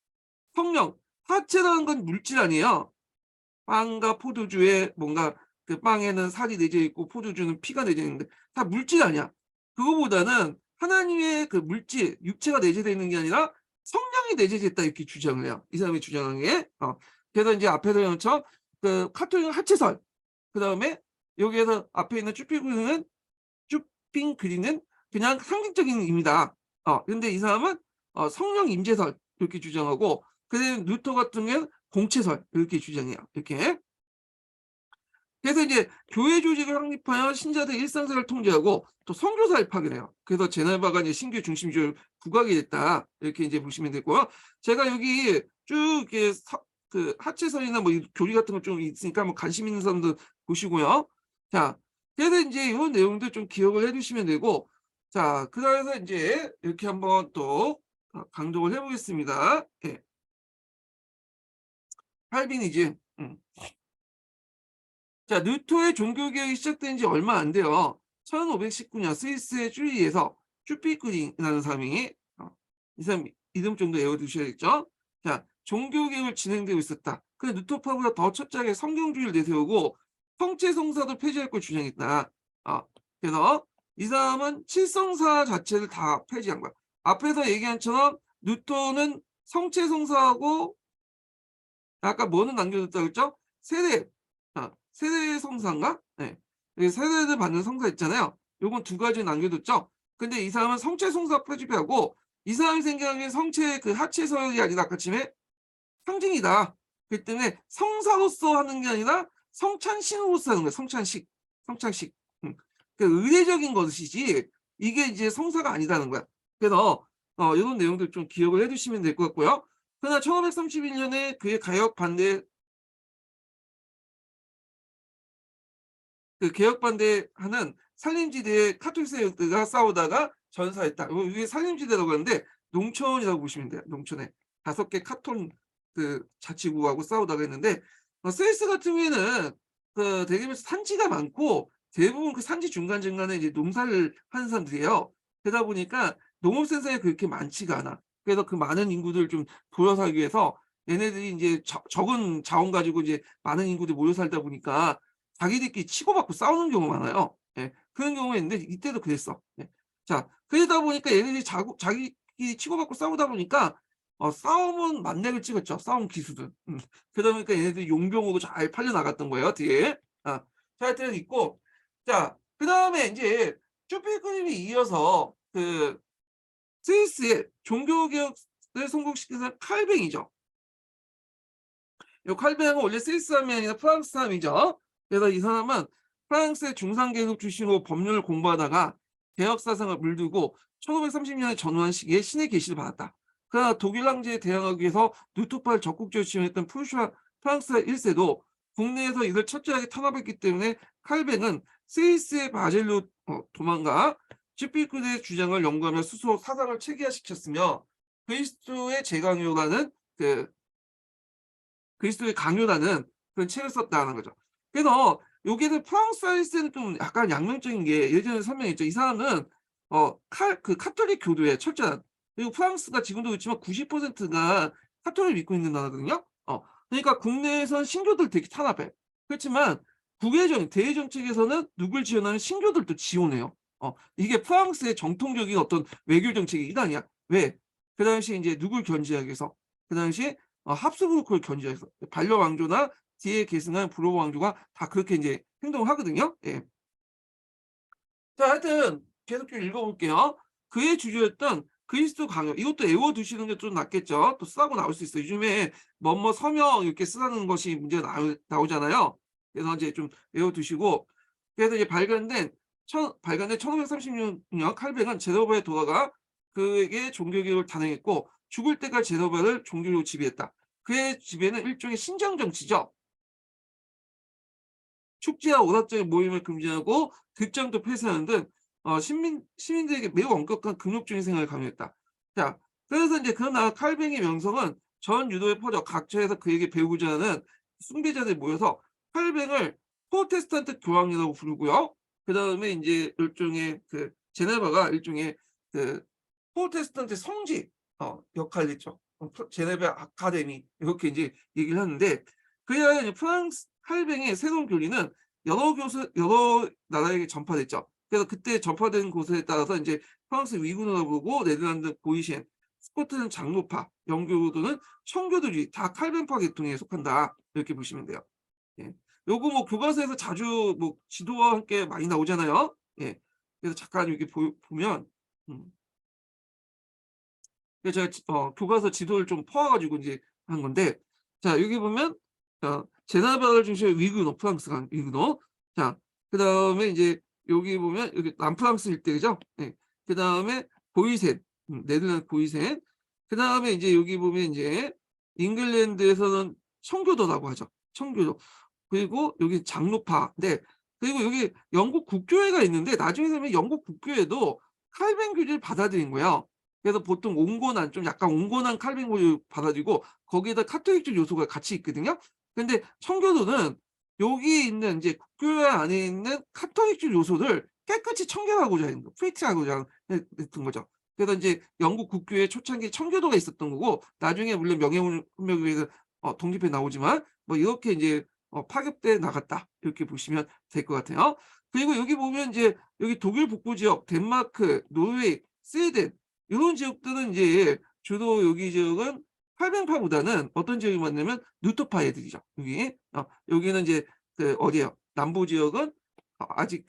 성령, 하체라는 건 물질 아니에요. 빵과 포도주에 뭔가 그 빵에는 살이 내져 있고 포도주는 피가 내져 있는데 다 물질 아니야. 그거보다는 하나님의 그 물질, 육체가 내재되어 있는 게 아니라 성령이 내재되어 있다 이렇게 주장을 해요. 이 사람이 주장한 게. 그래서 이제 앞에서 연처럼 그 카톨릭은 하체설, 그다음에 여기에서 앞에 있는 쭈핑 그리는 그냥 상징적인 의미다. 근데 이 사람은 성령 임재설 이렇게 주장하고 그다음에 루터 같은 경우에는 공체설 이렇게 주장해요. 이렇게. 그래서 이제 교회 조직을 확립하여 신자들의 일상생활을 통제하고 또 선교사를 파견해요. 그래서 제네바가 이제 신교 중심주의 부각이 됐다. 이렇게 이제 보시면 되고요. 제가 여기 쭉 이렇게 그 하체설이나 뭐 교리 같은 거 좀 있으니까 한번 관심 있는 사람들 보시고요. 자, 그래서 이제 이런 내용들 좀 기억을 해두시면 되고, 자, 그다음에 이제 이렇게 한번 또 강조를 해보겠습니다. 예. 칼빈이즘. 자, 루터의 종교개혁이 시작된 지 얼마 안 돼요. 1519년 스위스의 쭈리히에서 쭈피크링이라는 사람이 이 사람 이름 정도 외워두셔야겠죠. 자, 종교개혁을 진행되고 있었다. 그래서 루터파보다 더 철저하게 성경주의를 내세우고 성체성사도 폐지할 걸 주장했다. 그래서 이 사람은 칠성사 자체를 다 폐지한 거야. 앞에서 얘기한 처럼 루터는 성체성사하고 아까 뭐는 남겨뒀다고 했죠? 세례. 세례 성사인가? 네. 세례를 받는 성사 있잖아요. 요건 두 가지 남겨뒀죠. 근데 이 사람은 성체 성사 표집하고 이 사람이 생각하기엔 성체의 그 하체설이 아니라 아까 침에 상징이다. 그렇기 때문에 성사로서 하는 게 아니라 성찬식으로서 하는 거예요. 성찬식. 성찬식. 그 의례적인 것이지 이게 이제 성사가 아니다는 거야. 그래서 이런 내용들 좀 기억을 해두시면 될 것 같고요. 그러나 1531년에 그의 개혁 반대하는 산림지대에 카톨릭 세력들과 싸우다가 전사했다. 이게 산림지대라고 하는데 농촌이라고 보시면 돼요. 농촌에 5개 카톨 그 자치구하고 싸우다가 했는데 스위스 같은 경우에는 그 대개는 산지가 많고 대부분 그 산지 중간중간에 이제 농사를 하는 사람들이에요. 그러다 보니까 농업 생산이 그렇게 많지가 않아. 그래서 그 많은 인구들을 좀 보여 살기 위해서 얘네들이 이제 적은 자원 가지고 이제 많은 인구들이 모여 살다 보니까 자기들끼리 치고받고 싸우는 경우가 많아요. 예. 그런 경우가 있는데 이때도 그랬어. 예. 자, 그러다 보니까 얘네들이 자기끼리 치고받고 싸우다 보니까 싸움은 만렙을 찍었죠, 싸움 기술은. 그러다 보니까 얘네들이 용병으로 잘 팔려나갔던 거예요, 뒤에. 자, 하여튼 있고, 자, 그다음에 인제 쭈필크님이 이어서 스위스의 종교개혁을 성공시킨 사람 칼뱅이죠. 요 칼뱅은 원래 스위스 사람이 아니라 프랑스 사람이죠. 그래서 이 사람은 프랑스의 중산계급 출신으로 법률을 공부하다가 개혁 사상을 물들고 1530년에 전후한 시기에 신의 계시를 받았다. 그러나 독일 황제에 대항하기 위해서 루터파를 적극적으로 지원했던 프랑스 1세도 국내에서 이를 철저하게 탄압했기 때문에 칼뱅은 스위스의 바젤로 도망가 쭈필크의 주장을 연구하며 스스로 사상을 체계화시켰으며 그리스도의 재강요라는 그리스도의 강요라는 그런 책을 썼다는 거죠. 그래서 여기에는 프랑스 1세는 좀 약간 양면적인 게 예전에 설명했죠. 이 사람은 카톨릭 교도에 철저한, 그리고 프랑스가 지금도 그렇지만 90%가 카톨릭을 믿고 있는 나라거든요. 그러니까 국내에선 신교들 되게 탄압해. 그렇지만 대외 정책에서는 누굴 지원하면 신교들도 지원해요. 이게 프랑스의 정통적인 어떤 외교 정책의 일환이야. 왜? 그 당시에 이제 누굴 견제하기 위해서? 그 당시에 합스부르크를 견제하기 위해서. 반려 왕조나 뒤에 계승한 브로브 왕조가 다 그렇게 이제 행동을 하거든요. 예. 자, 하여튼 계속 좀 읽어볼게요. 그의 주조였던 그리스도 강요. 이것도 외워두시는 게 좀 낫겠죠. 또 쓰라고 나올 수 있어요. 요즘에 뭐뭐 서명 이렇게 쓰라는 것이 문제가 나오잖아요. 그래서 이제 좀 외워두시고, 그래서 이제 발간된 1536년 칼뱅은 제노바에 돌아가 그에게 종교개혁을 단행했고 죽을 때까지 제노바를 종교로 지배했다. 그의 지배는 일종의 신정 정치죠. 축제와 오락적인 모임을 금지하고 극장도 폐쇄하는 등 시민들에게 매우 엄격한 금욕적인 생활을 강요했다. 자, 그래서 이제 그러나 칼뱅의 명성은 전 유도에 퍼져 각처에서 그에게 배우고자 하는 숭배자들이 모여서 칼뱅을 프로테스탄트 교황이라고 부르고요. 그다음에 이제 일종의 제네바가 일종의 그 프로테스탄트 성지 역할을 했죠. 제네바 아카데미 이렇게 이제 얘기를 하는데, 그래야 이제 프랑스 칼뱅의 새로운 교리는 여러 나라에게 전파됐죠. 그래서 그때 전파된 곳에 따라서 이제 프랑스 위군으로 부르고 네덜란드 보이시엔, 스코틀랜드 장로파, 영교도는 청교도주의 다 칼뱅파 계통에 속한다. 이렇게 보시면 돼요. 예. 요거 뭐 교과서에서 자주 뭐 지도와 함께 많이 나오잖아요. 예. 그래서 잠깐 이렇게 보면 제가 교과서 지도를 좀 퍼와 가지고 이제 한 건데, 자, 여기 보면 제네바를 중심으로 위그노, 프랑스가 위그노. 자, 그다음에 이제 여기 보면 여기 남프랑스 일대죠. 예. 그다음에 보이센, 네덜란드 보이센. 그다음에 이제 여기 보면 이제 잉글랜드에서는 청교도라고 하죠. 청교도. 그리고 여기 장로파인데, 그리고 여기 영국 국교회가 있는데 나중에 되면 영국 국교회도 칼뱅 교리를 받아들인 거예요. 그래서 보통 온건한, 좀 약간 온건한 칼뱅 교리를 받아들이고 거기에다 카톨릭적 요소가 같이 있거든요. 근데 청교도는 여기 있는 이제 국교회 안에 있는 카톨릭적 요소를 깨끗이 청결하고자 하는 거, 프리티하고자 했던 거죠. 그래서 이제 영국 국교회 초창기에 청교도가 있었던 거고, 나중에 물론 명예훈련에 의해서 독립해 나오지만 뭐 이렇게 이제 파급돼 나갔다. 이렇게 보시면 될 것 같아요. 그리고 여기 보면 이제 여기 독일 북부 지역, 덴마크, 노르웨이, 스웨덴 요런 지역들은 이제 주로 여기 지역은 칼뱅파보다는 어떤 지역이 많냐면 루터파 애들이죠. 여기는 이제 어디예요? 남부 지역은 아직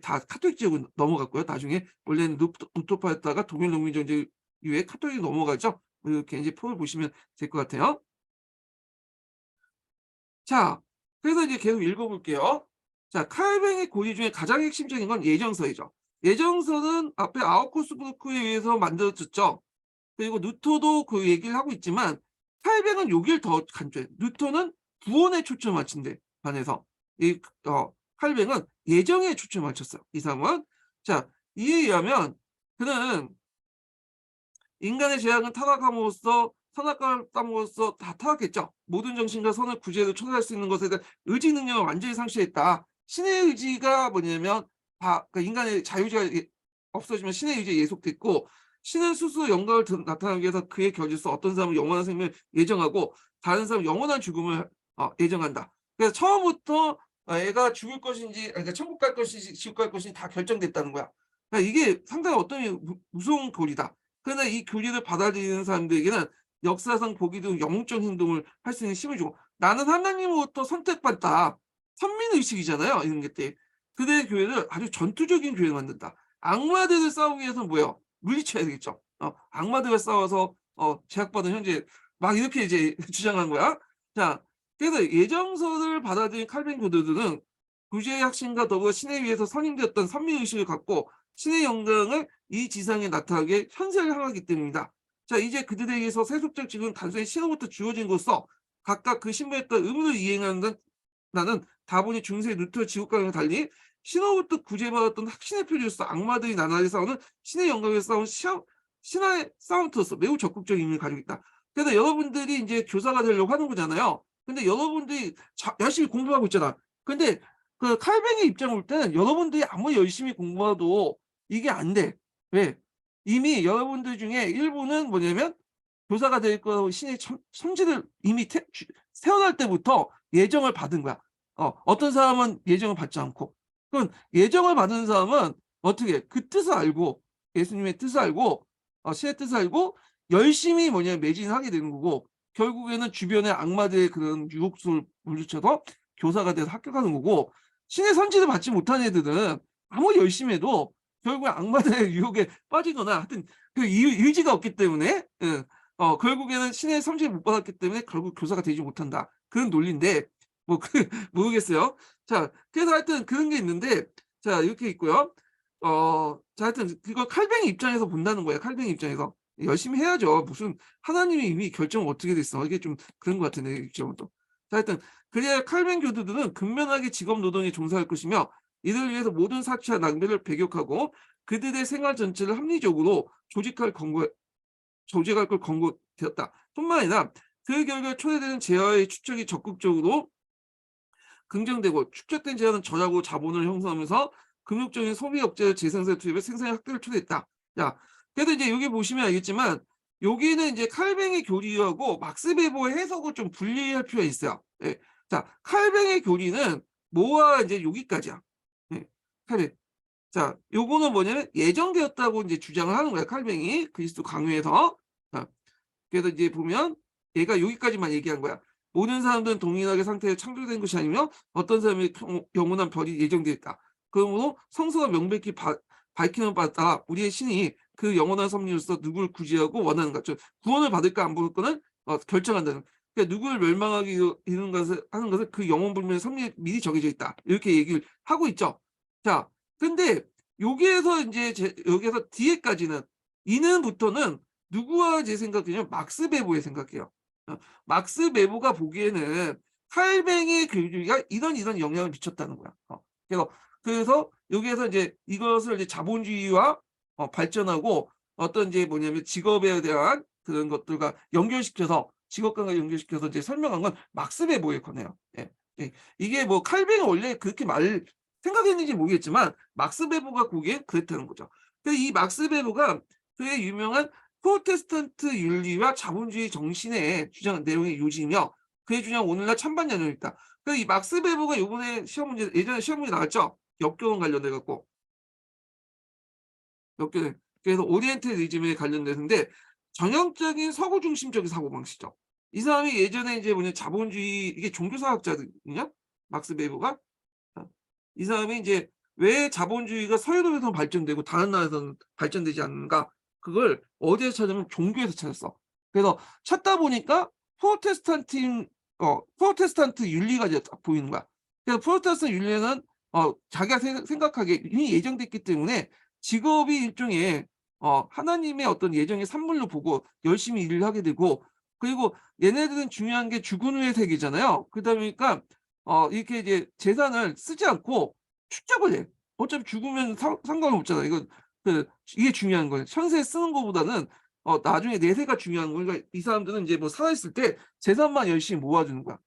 다 카톨릭 지역으로 넘어갔고요. 나중에 원래는 루터파였다가 독일 농민정제 이후에 카톨릭이 넘어가죠. 이렇게 이제 표를 보시면 될 것 같아요. 자, 그래서 이제 계속 읽어볼게요. 자, 칼뱅의 고지 중에 가장 핵심적인 건 예정서이죠. 예정서는 앞에 아우쿠스부르크에 의해서 만들어졌죠. 그리고 루터도 그 얘기를 하고 있지만 칼뱅은 여길 더 강조해. 루터는 구원에 초점을 맞춘대. 반해서 칼뱅은 예정에 초점을 맞췄어요. 이 사람은. 자, 이에 의하면 그는 인간의 죄악은 타락함으로써 다 타락했죠. 모든 정신과 선을 구제로 초월할 수 있는 것에 대한 의지 능력을 완전히 상실했다. 신의 의지가 뭐냐면 그러니까 인간의 자유의지가 없어지면 신의 의지에 예속됐고, 신은 스스로 영광을 나타나기 위해서 그의 결실서 어떤 사람은 영원한 생명을 예정하고 다른 사람 영원한 죽음을 예정한다. 그래서 처음부터 애가 죽을 것인지 그러니까 천국 갈 것인지 지옥 갈 것인지 다 결정됐다는 거야. 그러니까 이게 상당히 어떤 무서운 교리다. 그러나 이 교리를 받아들이는 사람들에게는 역사상 보기 드문 영웅적 행동을 할 수 있는 힘을 주고 나는 하나님으로부터 선택받다. 선민의식이잖아요. 이런 것들. 그들의 교회를 아주 전투적인 교회를 만든다. 악마들을 싸우기 위해서는 뭐예요? 물리쳐야 되겠죠. 악마들과 싸워서 제약받은 현재 막 이렇게 이제 주장한 거야. 자, 그래서 예정서를 받아들인 칼빈 교도들은 구주의 확신과 더불어 신에 의해서 선임되었던 선민의식을 갖고 신의 영광을 이 지상에 나타나게 현세를 향하기 때문이다. 자, 이제 그들에게서 세속적 지금 단순히 신으로부터 주어진 것으로 각각 그 신부했던 의무를 이행하는 나는 다분히 중세 루터 지옥과는 달리 신으로부터 구제받았던 확신의 표지로서 악마들이 나날이 싸우는 신의 영광에 싸운 신화의 사운드로서 매우 적극적인 의미를 가지고 있다. 그래서 여러분들이 이제 교사가 되려고 하는 거잖아요. 근데 여러분들이 열심히 공부하고 있잖아. 근데 그 칼뱅의 입장 올 때는 여러분들이 아무리 열심히 공부해도 이게 안 돼. 왜? 이미 여러분들 중에 일부는 뭐냐면 교사가 될 거라고 신의 선지를 이미 태어날 때부터 예정을 받은 거야. 어떤 사람은 예정을 받지 않고. 그럼 예정을 받은 사람은 어떻게 그 뜻을 알고 예수님의 뜻을 알고 신의 뜻을 알고 열심히 매진을 하게 되는 거고 결국에는 주변의 악마들의 그런 유혹을 물리쳐서 교사가 돼서 합격하는 거고 신의 선지를 받지 못한 애들은 아무리 열심히 해도 결국에 악마들의 유혹에 빠지거나 하여튼 그 의지가 없기 때문에 결국에는 신의 선지를 못 받았기 때문에 결국 교사가 되지 못한다. 그런 논리인데 모르겠어요. 자, 그래서 하여튼 그런 게 있는데 자, 이렇게 있고요. 자, 하여튼 그걸 칼뱅이 입장에서 본다는 거예요. 칼뱅이 입장에서. 열심히 해야죠. 무슨 하나님이 이미 결정을 어떻게 됐어. 이게 좀 그런 것 같은데 입장은 또. 자, 하여튼 그래야 칼뱅 교도들은 근면하게 직업 노동에 종사할 것이며 이를 위해서 모든 사치와 낭비를 배격하고 그들의 생활 전체를 합리적으로 조직할 걸 권고되었다. 뿐만 아니라 그 결과 초래되는 재화의 축적이 적극적으로 긍정되고 축적된 재화는 저작고 자본을 형성하면서 금융적인 소비 억제 재생산 투입에 생산의 확대를 초래했다. 자, 그래도 이제 여기 보시면 알겠지만 여기는 이제 칼뱅의 교리하고 막스 베버의 해석을 좀 분리할 필요가 있어요. 예. 자, 칼뱅의 교리는 뭐와 이제 여기까지야. 예. 칼뱅. 자, 요거는 뭐냐면 예정되었다고 이제 주장을 하는 거야. 칼뱅이 그리스도 강요해서. 자, 그래서 이제 보면 얘가 여기까지만 얘기한 거야. 모든 사람들은 동일하게 상태에 창조된 것이 아니며 어떤 사람의 영원한 별이 예정되어 있다. 그러므로 성서가 명백히 밝히는 바에 따라 우리의 신이 그 영원한 섭리로서 누구를 구제하고 원하는가, 구원을 받을까 안 받을까는 결정한다는. 그러니까 누구를 멸망하기 이런 것을 하는 것을 그 영원불명의 섭리에 미리 정해져 있다. 이렇게 얘기를 하고 있죠. 자, 근데 여기에서 이제 여기에서 뒤에까지는 이는부터는 누구와 제 생각이냐면 막스 베보의 생각이에요. 막스 베보가 보기에는 칼뱅의 교리가 이런 영향을 미쳤다는 거야. 그래서 여기에서 이제 이것을 이제 자본주의와 발전하고 어떤 이제 뭐냐면 직업에 대한 그런 것들과 연결시켜서 직업관과 연결시켜서 이제 설명한 건 막스 베보의 거네요. 예. 예. 이게 뭐 칼뱅이 원래 그렇게 생각했는지 모르겠지만 막스 베보가 보기엔 그랬다는 거죠. 그래서 이 막스 베보가 그의 유명한 프로테스탄트 윤리와 자본주의 정신의 주장한 내용의 요지이며 그의 주장 오늘날 찬반 연연이 있다. 그래서 이 막스 베보가 요번에 예전에 시험 문제 나왔죠. 역경원 관련돼 갖고 역경. 그래서 오리엔탈리즘에 관련돼서인데 전형적인 서구 중심적인 사고방식이죠. 이 사람이 예전에 이제 자본주의 이게 종교사학자거든요. 막스 베보가. 이 사람이 이제 왜 자본주의가 서유럽에서 발전되고 다른 나라에서는 발전되지 않는가? 그걸 어디에서 찾냐면 종교에서 찾았어. 그래서 찾다 보니까 프로테스탄트 윤리가 이제 딱 보이는 거야. 그래서 프로테스탄트 윤리는 자기가 생각하기에 이미 예정됐기 때문에 직업이 일종의 하나님의 어떤 예정의 산물로 보고 열심히 일을 하게 되고 그리고 얘네들은 중요한 게 죽은 후의 세계잖아요. 그러다 보니까 이렇게 이제 재산을 쓰지 않고 축적을 해. 어차피 죽으면 상관없잖아. 이게 중요한 거예요. 현세에 쓰는 것보다는 나중에 내세가 중요한 거예요. 그러니까 이 사람들은 이제 뭐 살아있을 때 재산만 열심히 모아주는 거야.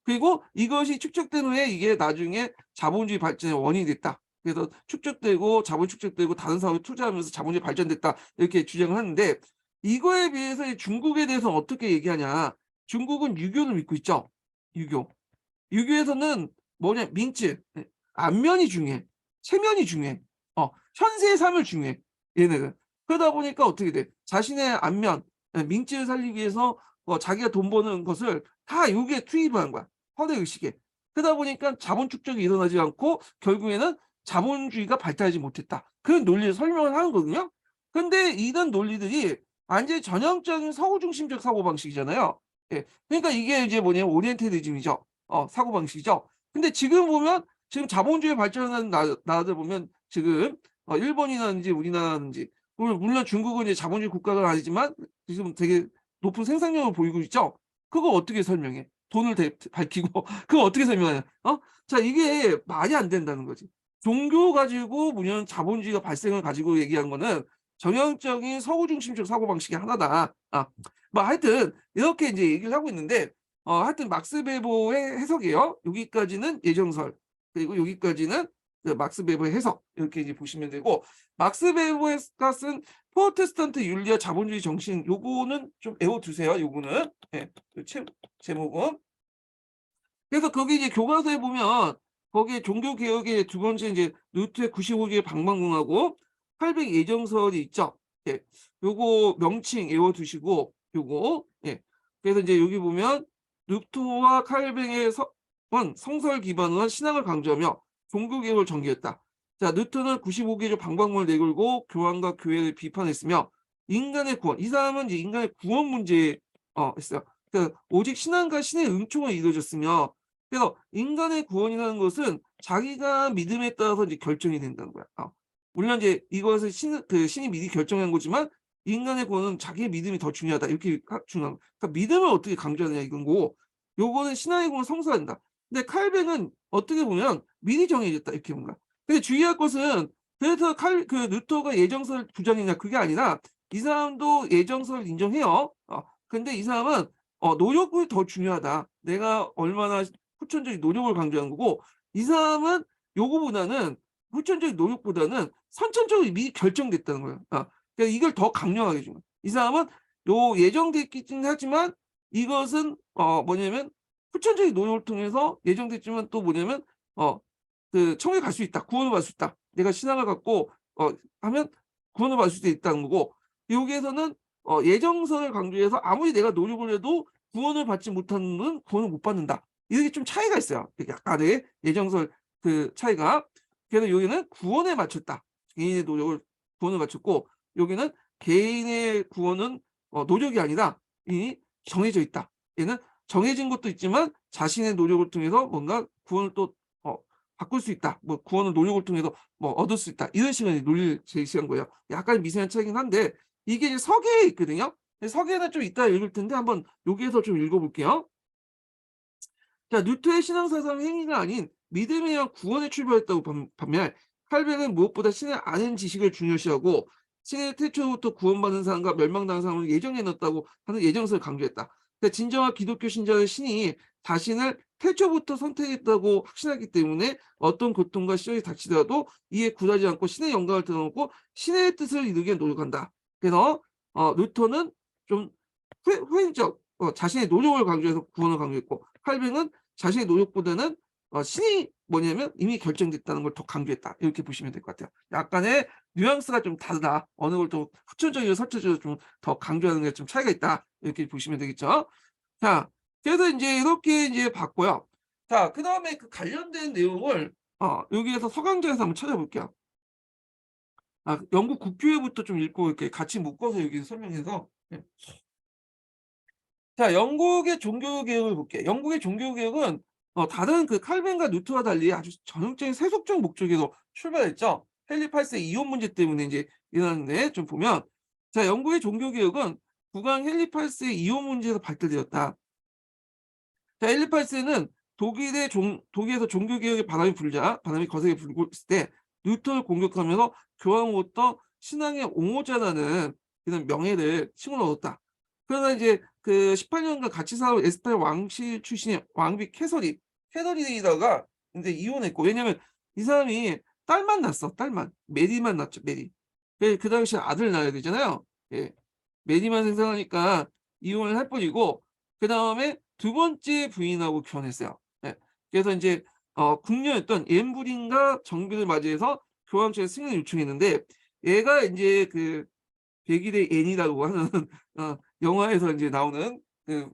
그리고 이것이 축적된 후에 이게 나중에 자본주의 발전의 원인이 됐다. 그래서 자본 축적되고 다른 사업에 투자하면서 자본주의 발전됐다. 이렇게 주장을 하는데 이거에 비해서 중국에 대해서 어떻게 얘기하냐. 중국은 유교를 믿고 있죠. 유교. 유교에서는 뭐냐 민증, 안면이 중요해. 체면이 중요해. 현세의 삶을 중요해. 얘네는. 그러다 보니까 어떻게 돼? 자신의 안면, 민증을 살리기 위해서 자기가 돈 버는 것을 다 여기에 투입하는 거야. 헌의 의식에. 그러다 보니까 자본 축적이 일어나지 않고 결국에는 자본주의가 발달하지 못했다. 그런 논리를 설명을 하는 거거든요. 근데 이런 논리들이 완전히 전형적인 서구 중심적 사고방식이잖아요. 예. 그러니까 이게 이제 뭐냐면 오리엔탈리즘이죠. 사고방식이죠. 근데 지금 보면 지금 자본주의 발전하는 나라들 보면 지금 일본이라든지 우리나라든지 물론 중국은 이제 자본주의 국가가 아니지만 지금 되게 높은 생산력을 보이고 있죠. 그거 어떻게 설명해? 돈을 밝히고 그거 어떻게 설명하냐? 자 이게 말이 안 된다는 거지. 종교 가지고 무슨 자본주의가 발생을 가지고 얘기한 거는 전형적인 서구 중심적 사고방식의 하나다. 뭐 하여튼 이렇게 이제 얘기를 하고 있는데 하여튼 막스 베버의 해석이에요. 여기까지는 예정설 그리고 여기까지는 그 막스 베버의 해석 이렇게 이제 보시면 되고 막스 베버가 쓴 프로테스탄트 윤리와 자본주의 정신 요거는 좀 외워두세요. 요거는 제목은 그래서 거기 이제 교과서에 보면 거기에 종교 개혁의 두 번째 이제 루트의 95개의 방방문하고 800 예정설이 있죠. 예. 요거 명칭 외워두시고 요거 그래서 이제 여기 보면 루터와 칼뱅의 성설 기반으로 한 신앙을 강조하며 종교 개혁을 전개했다. 자, 루터는 95개조 방방문을 내걸고 교황과 교회를 비판했으며 인간의 구원, 이 사람은 이제 인간의 구원 문제에 했어요. 그러니까 오직 신앙과 신의 은총을 이루어졌으며 그래서 인간의 구원이라는 것은 자기가 믿음에 따라서 이제 결정이 된다는 거야. 물론 이제 이것을 신이 미리 결정한 거지만 인간의 구원은 자기의 믿음이 더 중요하다. 이렇게 중요한 거. 그러니까 믿음을 어떻게 강조하느냐 이건 거고 요거는 신앙의 구원을 성사한다. 근데 칼뱅은 어떻게 보면 미리 정해졌다 이렇게 본 거야. 근데 주의할 것은 그래서 그 루터가 예정설 주장이냐 그게 아니라 이 사람도 예정설을 인정해요. 근데 이 사람은 노력이 더 중요하다. 내가 얼마나 후천적인 노력을 강조하는 거고 이 사람은 요거보다는 후천적인 노력보다는 선천적으로 미리 결정됐다는 거예요. 그러니까 이걸 더 강력하게 준 거예요. 이 사람은 요 예정됐긴 하지만 이것은 뭐냐면 후천적인 노력을 통해서 예정됐지만 또 뭐냐면 그 청에 갈 수 있다. 구원을 받을 수 있다. 내가 신앙을 갖고 하면 구원을 받을 수 있다는 거고 여기에서는 예정선을 강조해서 아무리 내가 노력을 해도 구원을 받지 못하는 건 구원을 못 받는다. 이렇게 좀 차이가 있어요. 약간의 예정설 그 차이가. 그래서 여기는 구원에 맞췄다. 개인의 노력을 구원을 맞췄고 여기는 개인의 구원은 노력이 아니라 이미 정해져 있다. 얘는 정해진 것도 있지만 자신의 노력을 통해서 뭔가 구원을 또 바꿀 수 있다. 뭐 구원을 노력을 통해서 뭐 얻을 수 있다. 이런 식의 논리를 제시한 거예요. 약간 미세한 차이긴 한데 이게 이제 서계에 있거든요. 서계는 좀 이따 읽을 텐데 한번 여기에서 좀 읽어볼게요. 자, 뉴트의 신앙사상 행위가 아닌 믿음에 의한 구원에 출발했다고 반면 칼뱅은 무엇보다 신의 아는 지식을 중요시하고 신의 태초부터 구원받는 사람과 멸망당한 사람을 예정해 놨다고 하는 예정성을 강조했다. 그러니까 진정한 기독교 신자의 신이 자신을 태초부터 선택했다고 확신하기 때문에 어떤 고통과 시련이 닥치더라도 이에 굴하지 않고 신의 영광을 드러놓고 신의 뜻을 이루기 위해 노력한다. 그래서 루터는 좀 후행적 자신의 노력을 강조해서 구원을 강조했고 칼뱅은 자신의 노력보다는 신이 뭐냐면 이미 결정됐다는 걸 더 강조했다. 이렇게 보시면 될 것 같아요. 약간의 뉘앙스가 좀 다르다. 어느 걸 좀 후천적이고 설천적으로 좀 더 강조하는 게 좀 차이가 있다. 이렇게 보시면 되겠죠. 자, 그래서 이제 이렇게 이제 봤고요. 자, 그다음에 그 관련된 내용을 여기에서 서강좌에서 한번 찾아볼게요. 영국 국교회부터 좀 읽고 이렇게 같이 묶어서 여기서 설명해서 자, 영국의 종교개혁을 볼게요. 영국의 종교개혁은 다른 그 칼빈과 루터와 달리 아주 전형적인 세속적 목적에서 출발했죠. 헨리 8세 이혼 문제 때문에 이제 일어났는데 좀 보면 자, 영국의 종교개혁은 국왕 헨리 8세 이혼 문제에서 발달되었다. 자, 헨리 8세는 독일에서 종교개혁의 바람이 거세게 불고 있을 때 루터를 공격하면서 교황으로부터 신앙의 옹호자라는 그런 명예를 칭을 얻었다. 그러나 이제 그 18년간 같이 살아온 에스파냐 왕실 출신의 왕비 캐서린이다가 이제 이혼했고 왜냐면 이 사람이 딸만 낳았어. 메리만 낳죠. 메리. 그 당시에 아들 낳아야 되잖아요. 예. 메리만 생산하니까 이혼을 할 뿐이고 그다음에 두 번째 부인하고 결혼했어요. 예. 그래서 인제 궁녀였던 엠브린과 정비를 맞이해서 교황청에 승인을 요청했는데 얘가 인제 그 백일의 앤이라고 하는 영화에서 인제 나오는 그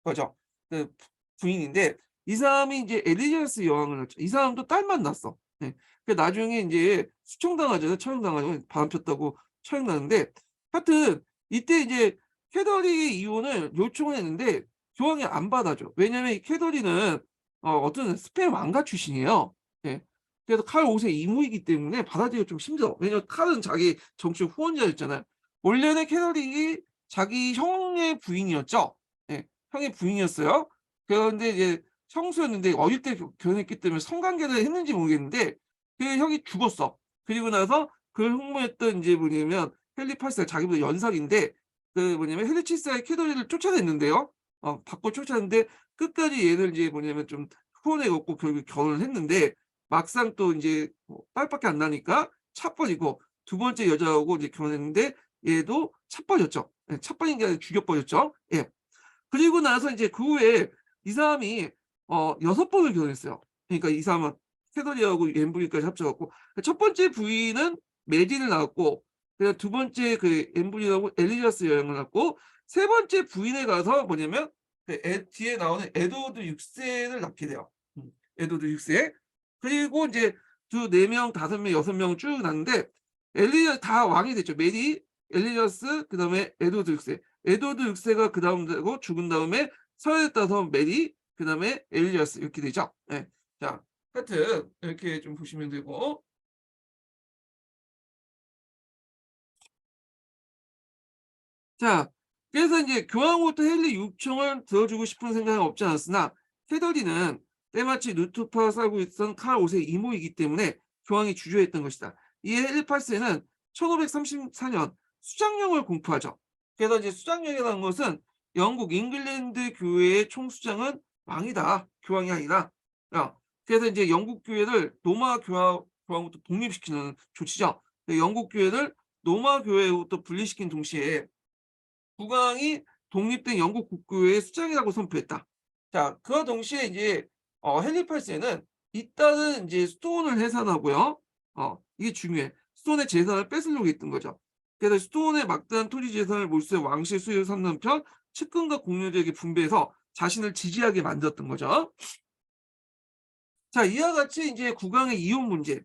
거죠. 그 부인인데 이 사람이 인제 엘리자베스 여왕을 낳죠. 이 사람도 딸만 낳았어. 예. 그 나중에 인제 수청당하잖아요. 처형당하죠. 바람 폈다고 처형나는데 하여튼 이때 이제 캐더릭의 이혼을 요청을 했는데 교황이 안 받아줘. 왜냐면 이 캐더릭은 어떤 스페인 왕가 출신이에요. 예. 그래서 칼 5 세 이모이기 때문에 받아들이기가 좀 힘들어. 왜냐면 칼은 자기 정치적 후원자였잖아요. 원래는 캐더릭이 자기 형의 부인이었죠. 예. 형의 부인이었어요. 그런데 이제 형수였는데 어릴 때 결혼했기 때문에 성관계를 했는지 모르겠는데 그 형이 죽었어. 그리고 나서 그걸 흠모했던 인제 뭐냐면 헨리 8 세가 자기보다 연상인데 그 뭐냐면 헨리 7 세가 캐더릭을 쫓아냈는데요. 밖으로 쫓아냈는데 끝까지 얘를 이제 뭐냐면 좀 후원해 갖고 결국 결혼을 했는데 막상 또 인제 뭐 딸밖에 안 나니까 차버리고 두 번째 여자하고 이제 결혼했는데 얘도 차버렸죠. 예, 차버린 게 아니라 죽여버렸죠. 예. 그리고 나서 인제 그 후에 이 사람이 6 번을 결혼했어요. 그러니까 이 사람은 캐더릭하고 엠브리까지 합쳐 갖고 첫 번째 부인은 메리를 낳았고 그다음에 두 번째 그 엠브리하고 엘리자베스 여왕을 낳았고 세 번째 부인에 가서 뭐냐면 그 뒤에 나오는 에드워드 6 세를 낳게 돼요. 에드워드 6 세. 그리고 인제 두 4 명, 5 명, 6 명을 쭉 낳는데 다 왕이 됐죠. 메리, 엘리자베스 그다음에 에드워드 6 세. 에드워드 6 세가 그다음 되고 죽은 다음에 서열에 따라서 메리 그다음에 엘리자베스 이렇게 되죠. 예. 자 하여튼 이렇게 좀 보시면 되고 자 그래서 인제 교황으로부터 헨리 6 총을 들어주고 싶은 생각은 없지 않았으나 캐더린은 때마치 루트파와 싸우고 있던 칼 5 세의 이모이기 때문에 교황이 주저했던 것이다. 이에 헨리 8 세는 1534년 수장령을 공포하죠. 그래서 이제 수장령이라는 것은 영국 잉글랜드 교회의 총수장은 왕이다. 교황이 아니라. 그래서 인제 영국 교회를 로마 교황부터 독립시키는 조치죠. 영국 교회를 로마 교회로부터 분리시킨 동시에 국왕이 독립된 영국 국교회의 수장이라고 선포했다. 자, 그와 동시에 이제 헨리 8 세는 이따은 인제 스톤을 해산하고요. 이게 중요해. 스톤의 재산을 뺏으려고 했던 거죠. 그래서 스톤의 막대한 토지 재산을 몰수해 왕실 소유로 삼는 편 측근과 공료제에게 분배해서 자신을 지지하게 만들었던 거죠. 자, 이와 같이 인제 국왕의 이혼 문제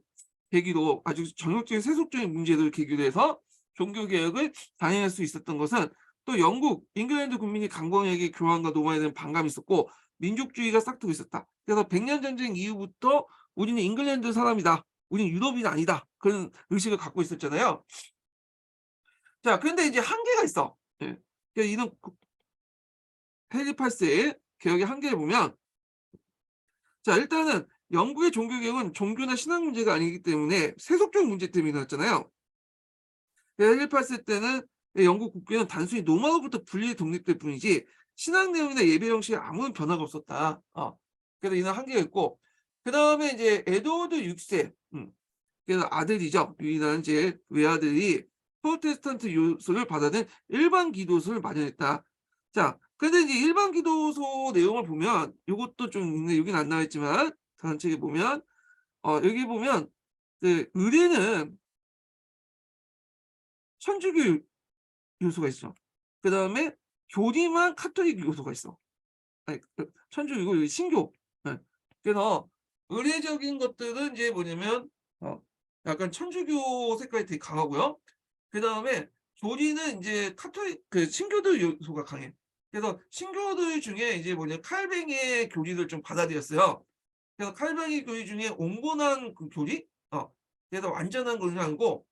계기로 아주 전형적인 세속적인 문제를 계기로 해서 종교 개혁을 단행할 수 있었던 것은 또 영국, 잉글랜드 국민이 강권에게 교황과 노마에 대한 반감이 있었고 민족주의가 싹트고 있었다. 그래서 100년 전쟁 이후부터 '우리는 잉글랜드 사람이다. 우리는 유럽인이 아니다.' 그런 의식을 갖고 있었잖아요. 자 그런데 이제 한계가 있어. 예. 그래서 이런 헨리 8 세의 개혁의 한계를 보면 자 일단은 영국의 종교 개혁은 종교나 신앙 문제가 아니기 때문에 세속적 문제 때문에 일어났잖아요. 헨리 8세 때는 영국 국교는 단순히 노마로부터 분리해 독립될 뿐이지 신앙 내용이나 예배 형식에 아무런 변화가 없었다. 그래서 이런 한계가 있고 그다음에 이제 에드워드 6 세 그래서 아들이죠. 유일한 이제 외아들이 프로테스탄트 요소를 받아든 일반 기도소를 마련했다. 자 근데 이제 일반 기도소 내용을 보면 요것도 좀 있네. 여긴 안 나와 있지만 다른 책에 보면 여기 보면 그 의례는 천주교 요소가 있어. 그다음에 교리만 카톨릭 요소가 있어. 아니 천주교고 여기 신교. 예. 그래서 의례적인 것들은 이제 뭐냐면 약간 천주교 색깔이 되게 강하고요. 그다음에 교리는 인제 카톨릭 그 신교들 요소가 강해. 그래서 신교들 중에 이제 뭐냐 칼뱅의 교리를 좀 받아들였어요. 그래서 칼뱅의 교리 중에 온건한 그 교리? 그래서 완전한 것은 아니고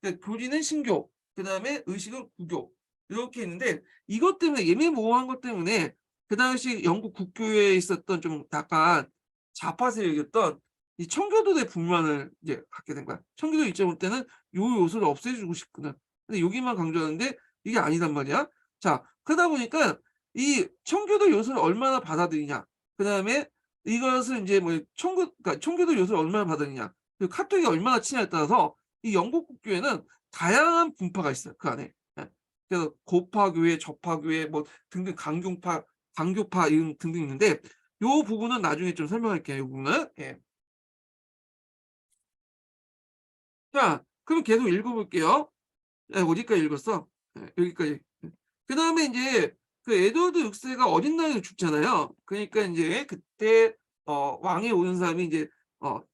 그 교리는 신교 그다음에 의식은 구교 이렇게 있는데 이것 때문에 애매모호한 것 때문에 그 당시 영국 국교에 있었던 좀 약간 좌파 세력이었던 이 청교도의 불만을 이제 갖게 된 거야. 청교도 입장 볼 때는 요 요소를 없애주고 싶거든. 근데 여기만 강조하는데 이게 아니단 말이야. 자 그러다 보니까 이 청교도 요소를 얼마나 받아들이냐 그다음에 이것을 인제 뭐 그러니까 청교도 요소를 얼마나 받아들이냐 그리고 카톨릭이 얼마나 치냐에 따라서 이 영국 국교에는 다양한 분파가 있어요 그 안에. 예. 그래서 고파교회, 저파교회 뭐 등등 강경파 강교파 이런 등등 있는데 요 부분은 나중에 좀 설명할게요. 요 부분은. 예. 자, 그럼 계속 읽어볼게요. 예, 어디까지 읽었어? 예, 여기까지. 예. 그다음에 인제 그 에드워드 6 세가 어린 나이에 죽잖아요. 그러니까 인제 그때 왕에 오른 사람이 인제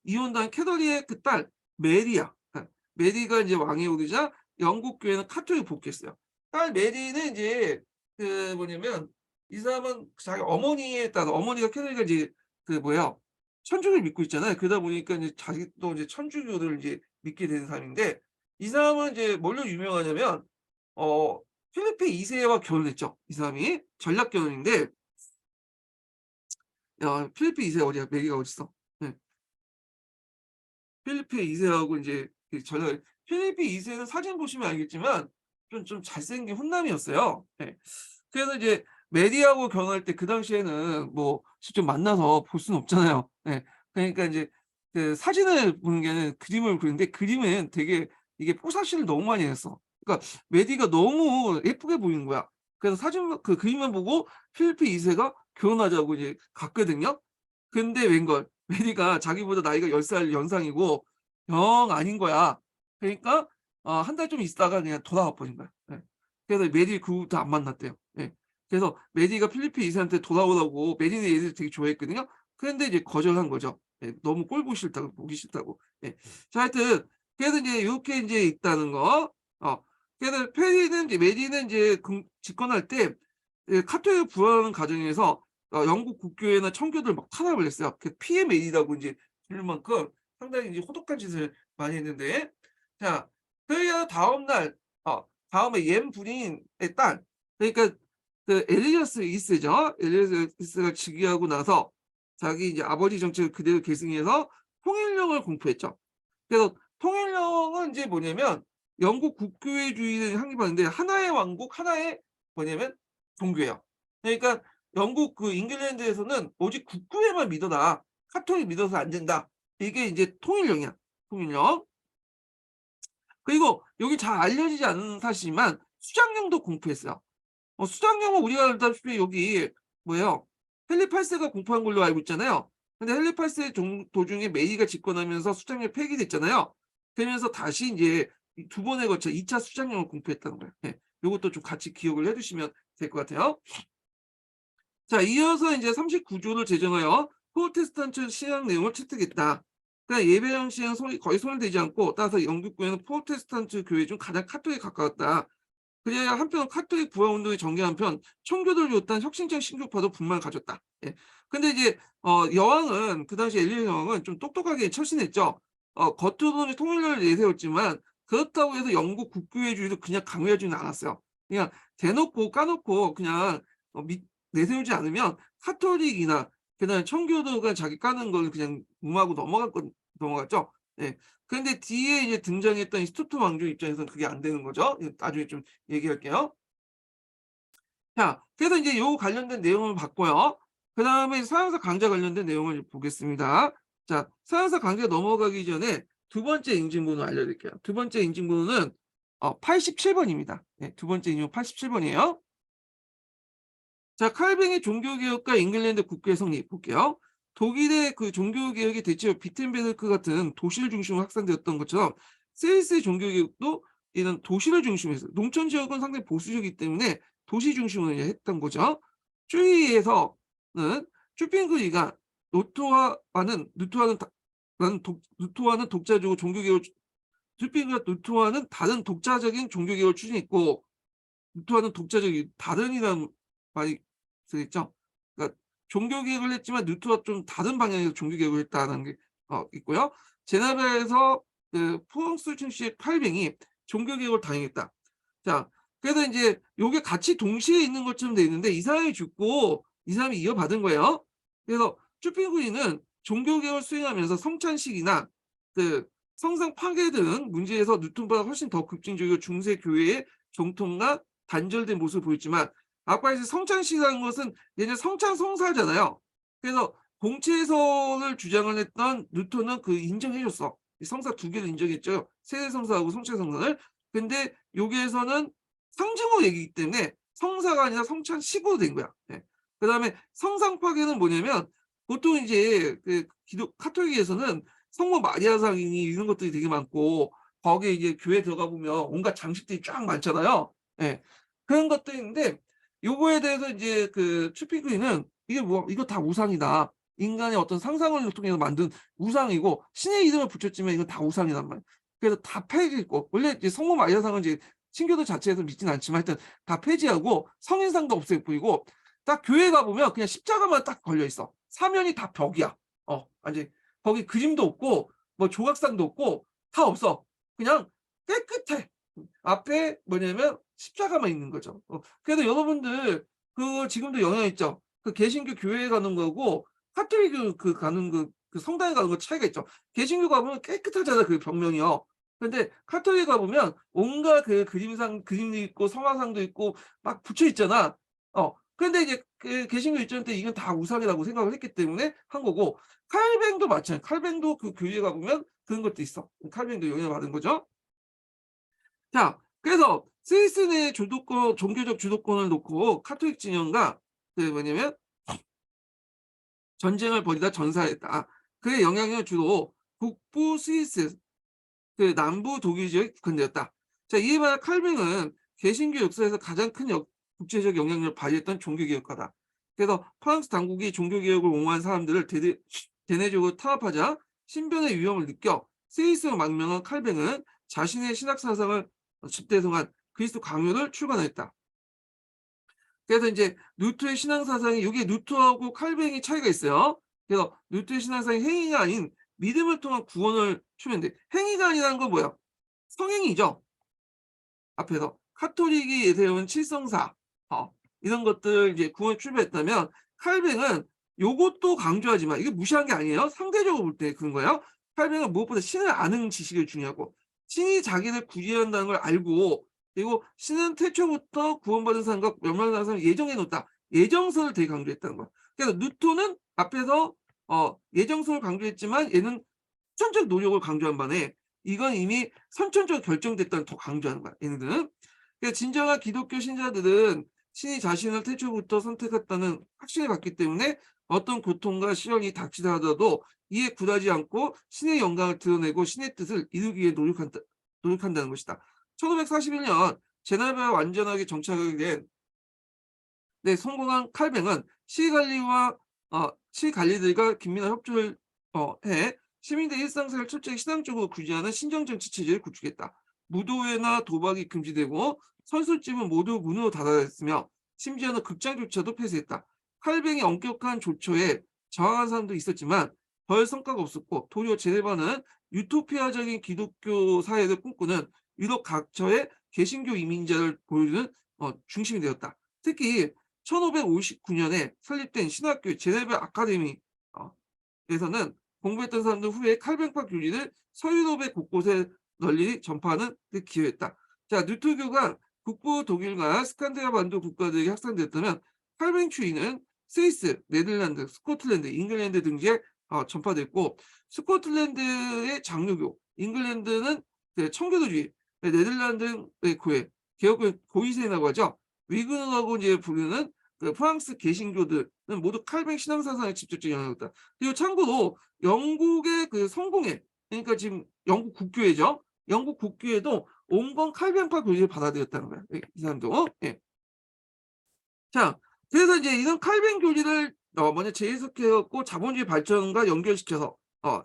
이혼당한 캐더리의 그 딸 메리야. 예. 메리가 인제 왕에 오르자 영국 교회는 카톨릭 복귀했어요. 딸 메리는 인제 그 뭐냐면 이 사람은 자기 어머니에 따라 어머니가 캐더리가 이제 그 뭐야 천주교를 믿고 있잖아요. 그러다 보니까 인제 자기도 이제 천주교를 인제 믿게 된 사람인데 이 사람은 이제 뭘로 유명하냐면 어 필리페 2 세와 결혼했죠. 이 사람이 전략 결혼인데 야 필리페 2세 어디야? 메리가 어딨어? 예. 필리페 2 세하고 인제 그 전략 필리페 2 세는 사진 보시면 알겠지만 좀 잘생긴 훈남이었어요. 예. 그래서 이제 메리하고 결혼할 때 그 당시에는 뭐 직접 만나서 볼 수는 없잖아요. 예. 그러니까 인제 그 사진을 보는 게 아니라 그림을 그리는데 그림은 되게 이게 뽀사시를 너무 많이 했어. 그러니까 메리가 너무 예쁘게 보이는 거야. 그래서 사진만 그 그림만 보고 필리페 2 세가 결혼하자고 이제 갔거든요. 근데 웬걸 메리가 자기보다 나이가 10살 연상이고 영 아닌 거야. 그러니까 한 달 좀 있다가 그냥 돌아가 버린 거야. 예. 그래서 메리 그 후부터 안 만났대요. 예. 그래서 메리가 필리핀 이사한테 돌아오라고 메리는 얘를 되게 좋아했거든요. 그런데 이제 거절한 거죠. 예. 너무 꼴 보기 싫다고 보기 싫다고. 예. 자 하여튼 그래서 인제 요렇게 인제 있다는 거. 그래서 페리는 이제 메리는 인제 집권할 때 예 카톨릭을 부활하는 과정에서 영국 국교회나 청교도를 막 탄압을 했어요. 그 피해 메리라고 인제 부를 만큼 상당히 이제 호독한 짓을 많이 했는데 자 그러자 다음날 다음에 옌 부인의 딸 그러니까 그 엘리자스 2 세죠. 엘리자스 2 세가 즉위하고 나서 자기 이제 아버지 정책을 그대로 계승해서 통일령을 공포했죠. 그래서 통일령은 인제 뭐냐면 영국 국교회주의를 확립하는데 하나의 왕국 하나의 뭐냐면 종교예요. 그러니까 영국 그 잉글랜드에서는 오직 국교회만 믿어라. 카톨릭 믿어서 안 된다. 이게 인제 통일령이야. 통일령. 그리고 여기 잘 알려지지 않은 사실이지만 수장령도 공포했어요. 수장령은 우리가 알다시피 여기 뭐예요? 헨리 8 세가 공포한 걸로 알고 있잖아요. 근데 헨리 8세 도중에 메이가 집권하면서 수장령 폐기됐잖아요. 그러면서 다시 인제 이 두 번에 걸쳐 2차 수장령을 공포했다는 거예요. 예. 요것도 좀 같이 기억을 해 두시면 될 것 같아요. 자 이어서 인제 39 조를 제정하여 프로테스탄트 신앙 내용을 채택했다. 그러니까 예배 형식은 거의 손을대지 않고 따라서 영국 교회는 프로테스탄트 교회 중 가장 카톨릭에 가까웠다. 그래야 한편 카톨릭 부활 운동이 전개 한편 청교도를 비롯한 혁신적 신교파도 분만을 가졌다. 예. 근데 이제 여왕은 그 당시 엘리자 여왕은 좀 똑똑하게 처신했죠. 겉으로는 통일을 내세웠지만 그렇다고 해서 영국 국교회주의를 그냥 강요하지는 않았어요. 그냥 대놓고 까놓고 그냥 내세우지 않으면 카톨릭이나 그다음에 청교도가 자기 까는 걸 그냥 무마하고 넘어갔죠. 예. 그런데 뒤에 이제 등장했던 이 스투트 왕조 입장에서는 그게 안 되는 거죠. 나중에 좀 얘기할게요. 자 그래서 인제 요 관련된 내용을 봤고요. 그다음에 서양사 강자 관련된 내용을 보겠습니다. 자 서양사 강자 넘어가기 전에 두 번째 인증번호 알려드릴게요. 두 번째 인증번호는 87 번입니다. 네 두 번째 인증번호 87 번이에요. 자 칼뱅의 종교개혁과 잉글랜드 국교의 성립 볼게요. 독일의 그 종교개혁이 대체로 비텐베르크 같은 도시를 중심으로 확산되었던 것처럼 스위스의 종교개혁도 이런 도시를 중심으로 했어요. 농촌 지역은 상당히 보수적이기 때문에 도시 중심으로 이제 했던 거죠. 쭈이에서는 쭈핑그리가 루토와는 독자적이고 종교개혁을 쭈핑그리가 루토와는 다른 독자적인 종교개혁을 추진했고 루터와는 독자적인 다른이라는 말이 들었죠. 그러니까 종교 개혁을 했지만 루터와 좀 다른 방향에서 종교 개혁을 했다는 게 있고요. 제네바에서 그 프랑스 출신의 칼뱅이 종교 개혁을 단행했다. 자, 그래서 인제 요게 같이 동시에 있는 것처럼 돼 있는데 이 사람이 죽고 이 사람이 이어받은 거예요. 그래서 쭈핑구이는 종교 개혁을 수행하면서 성찬식이나 그 성상 파괴 등 문제에서 뉴턴보다 훨씬 더 급진적이고 중세 교회의 정통과 단절된 모습을 보였지만 아까 이제 성찬식이라는 것은 얘는 성찬 성사잖아요. 그래서 공채성을 주장을 했던 뉴턴은 그 인정해 줬어. 이 성사 두 개를 인정했죠. 세례 성사하고 성체 성사를. 근데 여기에서는 상징어 얘기이기 때문에 성사가 아니라 성찬식으로 된 거야. 예. 그다음에 성상 파괴는 뭐냐면 보통 이제 그 기독 카톨릭에서는 성모 마리아상이 이런 것들이 되게 많고 거기에 이제 교회 들어가 보면 온갖 장식들이 쫙 많잖아요. 예. 그런 것들이 있는데 요거에 대해서 이제 그 추피크리는 이게 뭐 "이거 다 우상이다. 인간의 어떤 상상을 통해서 만든 우상이고 신의 이름을 붙였지만 이건 다 우상이란 말이야." 그래서 다 폐지했고 원래 이제 성모 마리아상은 이제 신교도 자체에서 믿진 않지만 하여튼 다 폐지하고 성인상도 없애 버리고 딱 교회 가 보면 그냥 십자가만 딱 걸려 있어. 사면이 다 벽이야. 완전히 거기 그림도 없고 뭐 조각상도 없고 다 없어. 그냥 깨끗해. 앞에 뭐냐면 십자가만 있는 거죠. 그래서 여러분들 그거 지금도 영향 있죠. 그 개신교 교회에 가는 거고 카톨릭 그 가는 그 성당에 가는 거 차이가 있죠. 개신교 가보면 깨끗하잖아요, 그 벽면이요. 근데 카톨릭 가보면 온갖 그 그림도 있고 성화상도 있고 막 붙여 있잖아. 근데 이제 그 개신교 입장 때 이건 다 우상이라고 생각을 했기 때문에 한 거고 칼뱅도 마찬가지야. 칼뱅도 그 교회에 가보면 그런 것도 있어. 칼뱅도 영향을 받은 거죠. 자, 그래서 스위스 내 주도권 종교적 주도권을 놓고 카톨릭 진영과 그 뭐냐면 전쟁을 벌이다 전사했다. 그의 영향력은 주로 북부 스위스, 그 남부 독일 지역에 국한되었다. 자, 이에 반해 칼뱅은 개신교 역사에서 가장 큰 국제적 영향력을 발휘했던 종교개혁가다. 그래서 프랑스 당국이 종교개혁을 옹호한 사람들을 대내적으로 탄압하자 신변의 위험을 느껴 스위스로 망명한 칼뱅은 자신의 신학 사상을 집대성한 그리스도 강요를 출간했다. 그래서 이제 루트의 신앙 사상이 여기에 루트하고 칼뱅이 차이가 있어요. 그래서 루트의 신앙 사상이 행위가 아닌 믿음을 통한 구원을 추구했는데 행위가 아니라는 건 뭐야? 성행위죠. 앞에서 카톨릭이 세운 칠성사 이런 것들 이제 구원을 출발했다면 칼뱅은 요것도 강조하지만 이게 무시한 게 아니에요. 상대적으로 볼 때 그런 거예요. 칼뱅은 무엇보다 신을 아는 지식을 중요하고 신이 자기를 구제한다는 걸 알고 그리고 신은 태초부터 구원받은 사람과 멸망하는 사람을 예정해 놓았다. 예정설을 되게 강조했다는 거야. 그래서 누토는 앞에서 예정설을 강조했지만 얘는 선천적 노력을 강조한 반에 이건 이미 선천적으로 결정됐다는 더 강조하는 거야, 얘네들은. 그러니까 진정한 기독교 신자들은 신이 자신을 태초부터 선택했다는 확신을 갖기 때문에 어떤 고통과 시련이 닥치다 하더라도 이에 굴하지 않고 신의 영광을 드러내고 신의 뜻을 이루기 위해 노력한다는 것이다. 1541년 제네바에 완전하게 정착하게 된 성공한 칼뱅은 시갈리들과 긴밀한 협조를 해 시민들의 일상생활을 철저히 신앙적으로 규제하는 신정정치 체제를 구축했다. 무도회나 도박이 금지되고 선술집은 모두 문으로 닫아졌으며 심지어는 극장조차도 폐쇄했다. 칼뱅의 엄격한 조처에 저항한 사람도 있었지만 별 성과가 없었고 도리어 제네바는 유토피아적인 기독교 사회를 꿈꾸는 유럽 각처의 개신교 이민자를 보여주는 중심이 되었다. 특히 1559년에 설립된 신학교 제네바 아카데미 에서는 공부했던 사람들 후에 칼뱅파 교리를 서유럽의 곳곳에 널리 전파하는 데 기여했다. 자, 루터교가 북부 독일과 스칸디나반도 국가들에게 확산됐다면 칼뱅주의는 스위스, 네덜란드, 스코틀랜드, 잉글랜드 등지에 전파됐고 스코틀랜드의 장로교, 잉글랜드는 그 청교도주의, 네덜란드의 교회, 개혁의 고위세라고 하죠. 위근하고 이제 부르는 그 프랑스 개신교들은 모두 칼뱅 신앙 사상에 직접적 영향을 줬다. 그리고 참고로 영국의 그 성공회, 그러니까 지금 영국 국교회죠. 영국 국교회도 온건 칼뱅파 교리를 받아들였다는 거야. 이 사람도. 예. 자, 그래서 이제 이런 칼뱅 교리를 먼저 재해석해갖고 자본주의 발전과 연결시켜서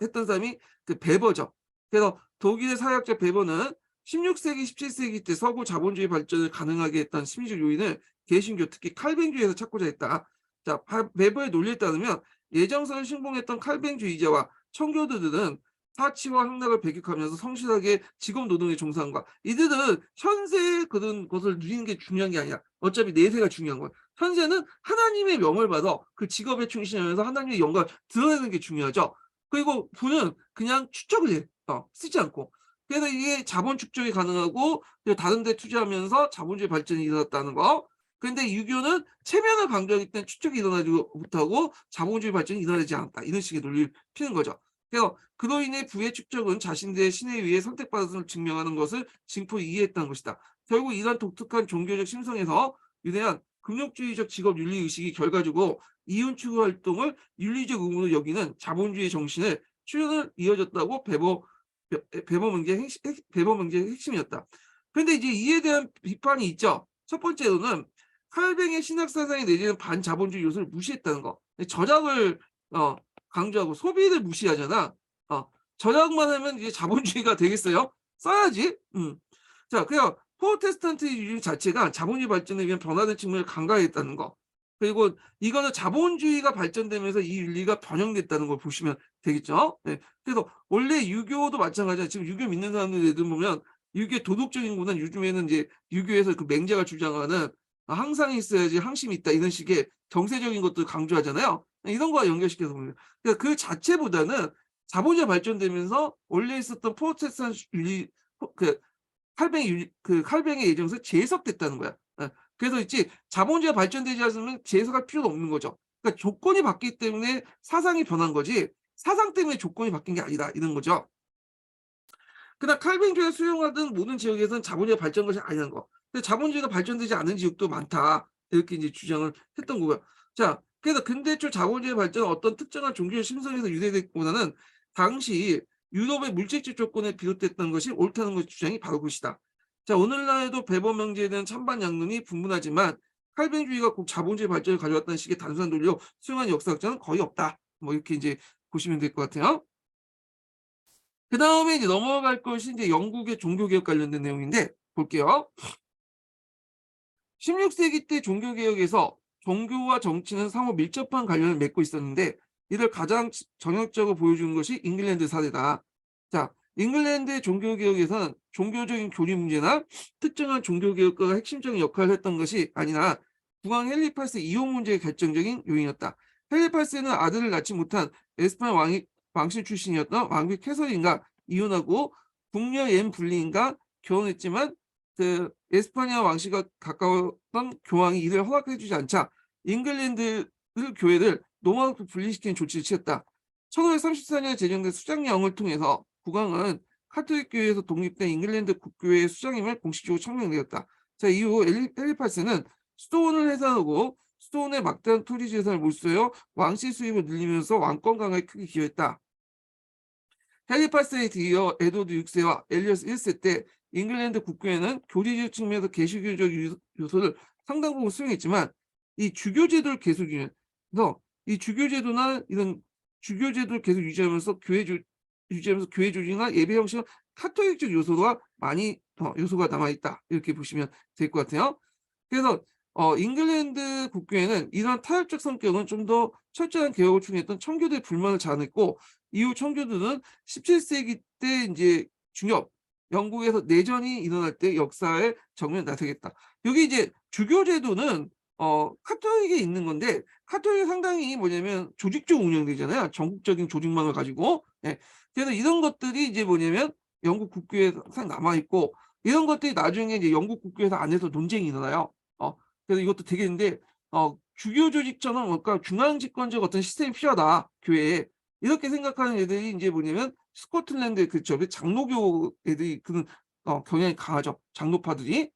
했던 사람이 그 베버죠. 그래서 독일의 사회학자 베버는 16세기, 17세기 때 서구 자본주의 발전을 가능하게 했던 심리적 요인을 개신교, 특히 칼뱅주의에서 찾고자 했다. 자, 베버의 논리에 따르면 예정선을 신봉했던 칼뱅주의자와 청교도들은 사치와 향락을 배격하면서 성실하게 직업 노동에 종사한 이들은 현세의 그런 것을 누리는 게 중요한 게 아니야. 어차피 내세가 중요한 거야. 현세는 하나님의 명을 받아 그 직업에 충실하면서 하나님의 영광을 드러내는 게 중요하죠. 그리고 부는 그냥 축적을 해. 쓰지 않고. 그래서 이게 자본 축적이 가능하고 다른 데 투자하면서 자본주의 발전이 일어났다는 거. 근데 유교는 체면을 강조하기 때문에 축적이 일어나지 못하고 자본주의 발전이 일어나지 않았다. 이런 식의 논리를 피는 거죠. 그래서 그로 인해 부의 축적은 자신들의 신에 의해 선택받았음을 증명하는 것을 징표 이해했다는 것이다. 결국 이러한 독특한 종교적 심성에서 유래한 금욕주의적 직업 윤리 의식이 결과적으로 이윤 추구 활동을 윤리적 의무로 여기는 자본주의 정신의 실현을 이어졌다고 배범명제의 핵심이었다. 그런데 이제 이에 대한 비판이 있죠. 첫 번째로는 칼뱅의 신학 사상이 내지는 반자본주의 요소를 무시했다는 거. 저작을 강조하고 소비를 무시하잖아. 저작만 하면 이제 자본주의가 되겠어요? 써야지. 자, 그냥 프로테스탄트 유지 자체가 자본주의 발전에 위한 변화된 측면을 강조했다는 거. 그리고 이거는 자본주의가 발전되면서 이 윤리가 변형됐다는 걸 보시면 되겠죠. 네. 그래서 원래 유교도 마찬가지야. 지금 유교 믿는 사람들 보면 유교의 도덕적인 거는 요즘에는 이제 유교에서 그 맹자가 주장하는 항상 있어야지 항심이 있다 이런 식의 정세적인 것도 강조하잖아요. 이런 거와 연결시켜서 보면 그러니까 그 자체보다는 자본주의가 발전되면서 원래 있었던 프로테스탄트 윤리 그 칼뱅의 예정에서 재해석됐다는 거야. 그래서 있지 자본주의가 발전되지 않으면 재해석할 필요도 없는 거죠. 그러니까 조건이 바뀌기 때문에 사상이 변한 거지 사상 때문에 조건이 바뀐 게 아니다 이런 거죠. 그러나 칼뱅주의가 수용하던 모든 지역에서는 자본주의가 발전한 것이 아니라는 거. 근데 자본주의가 발전되지 않은 지역도 많다. 이렇게 이제 주장을 했던 거고요. 자, 그래서 근대 초 자본주의 발전은 어떤 특정한 종교의 심성에서 유래됐기보다는 당시 유럽의 물질적 조건에 비롯됐던 것이 옳다는 것의 주장이 바로 그것이다. 자, 오늘날에도 배범명제에 대한 찬반 양론이 분분하지만 칼뱅주의가 꼭 자본주의 발전을 가져왔다는 식의 단순한 논리로 수용한 역사학자는 거의 없다. 뭐 이렇게 이제 보시면 될 것 같아요. 그 다음에 이제 넘어갈 것이 이제 영국의 종교개혁 관련된 내용인데 볼게요. 16세기 때 종교개혁에서 종교와 정치는 상호 밀접한 관련을 맺고 있었는데 이를 가장 정형적으로 보여주는 것이 잉글랜드 사례다. 자, 잉글랜드의 종교개혁에서는 종교적인 교리 문제나 특정한 종교개혁가가 핵심적인 역할을 했던 것이 아니라 국왕 헨리 8세 이혼 문제가 결정적인 요인이었다. 헨리 8세는 아들을 낳지 못한 에스파냐 왕실 출신이었던 왕비 캐서린과 이혼하고 궁녀 앤 불리인과 결혼했지만 그 에스파냐 왕실과 가까웠던 교황이 이를 허락해주지 않자 잉글랜드 교회를 노마크로 분리시키는 조치를 취했다. 1534년에 제정된 수장령을 통해서 국왕은 카톨릭 교회에서 독립된 잉글랜드 국교회의 수장임을 공식적으로 청명되었다. 자, 이후 헨리8세는 수도원을 해산하고 수도원의 막대한 토지 재산을 몰수하여 왕실 수입을 늘리면서 왕권 강화에 크게 기여했다. 헨리 8세에 뒤이어 에드워드 6세와 엘리어스 1세 때 잉글랜드 국교회는 교리적 측면에서 개신교적 요소를 상당 부분 수용했지만 이 주교제도를 계속 유지해서 이 주교제도나 이런 주교제도를 계속 유지하면서 교회 조직이나 예배 형식은 카톨릭적 요소가 많이 요소가 남아있다 이렇게 보시면 될 것 같아요. 그래서 잉글랜드 국교회는 이러한 타협적 성격은 좀 더 철저한 개혁을 추구했던 청교도의 불만을 자아냈고 이후 청교도는 17세기 때 이제 중엽 영국에서 내전이 일어날 때 역사의 정면에 나서겠다. 여기 이제 주교제도는 카톨릭에 있는 건데 카톨릭이 상당히 뭐냐면 조직적으로 운영되잖아요. 전국적인 조직망을 가지고. 예. 그래서 이런 것들이 이제 뭐냐면 영국 국교에 항상 남아 있고 이런 것들이 나중에 이제 영국 국교에서 안에서 논쟁이 일어나요. 그래서 이것도 되겠는데 주교 조직처럼 뭔가 중앙 집권적 어떤 시스템이 필요하다 교회에 이렇게 생각하는 애들이 이제 뭐냐면 스코틀랜드 그쵸 장로교 애들이 그런 경향이 강하죠. 장로파들이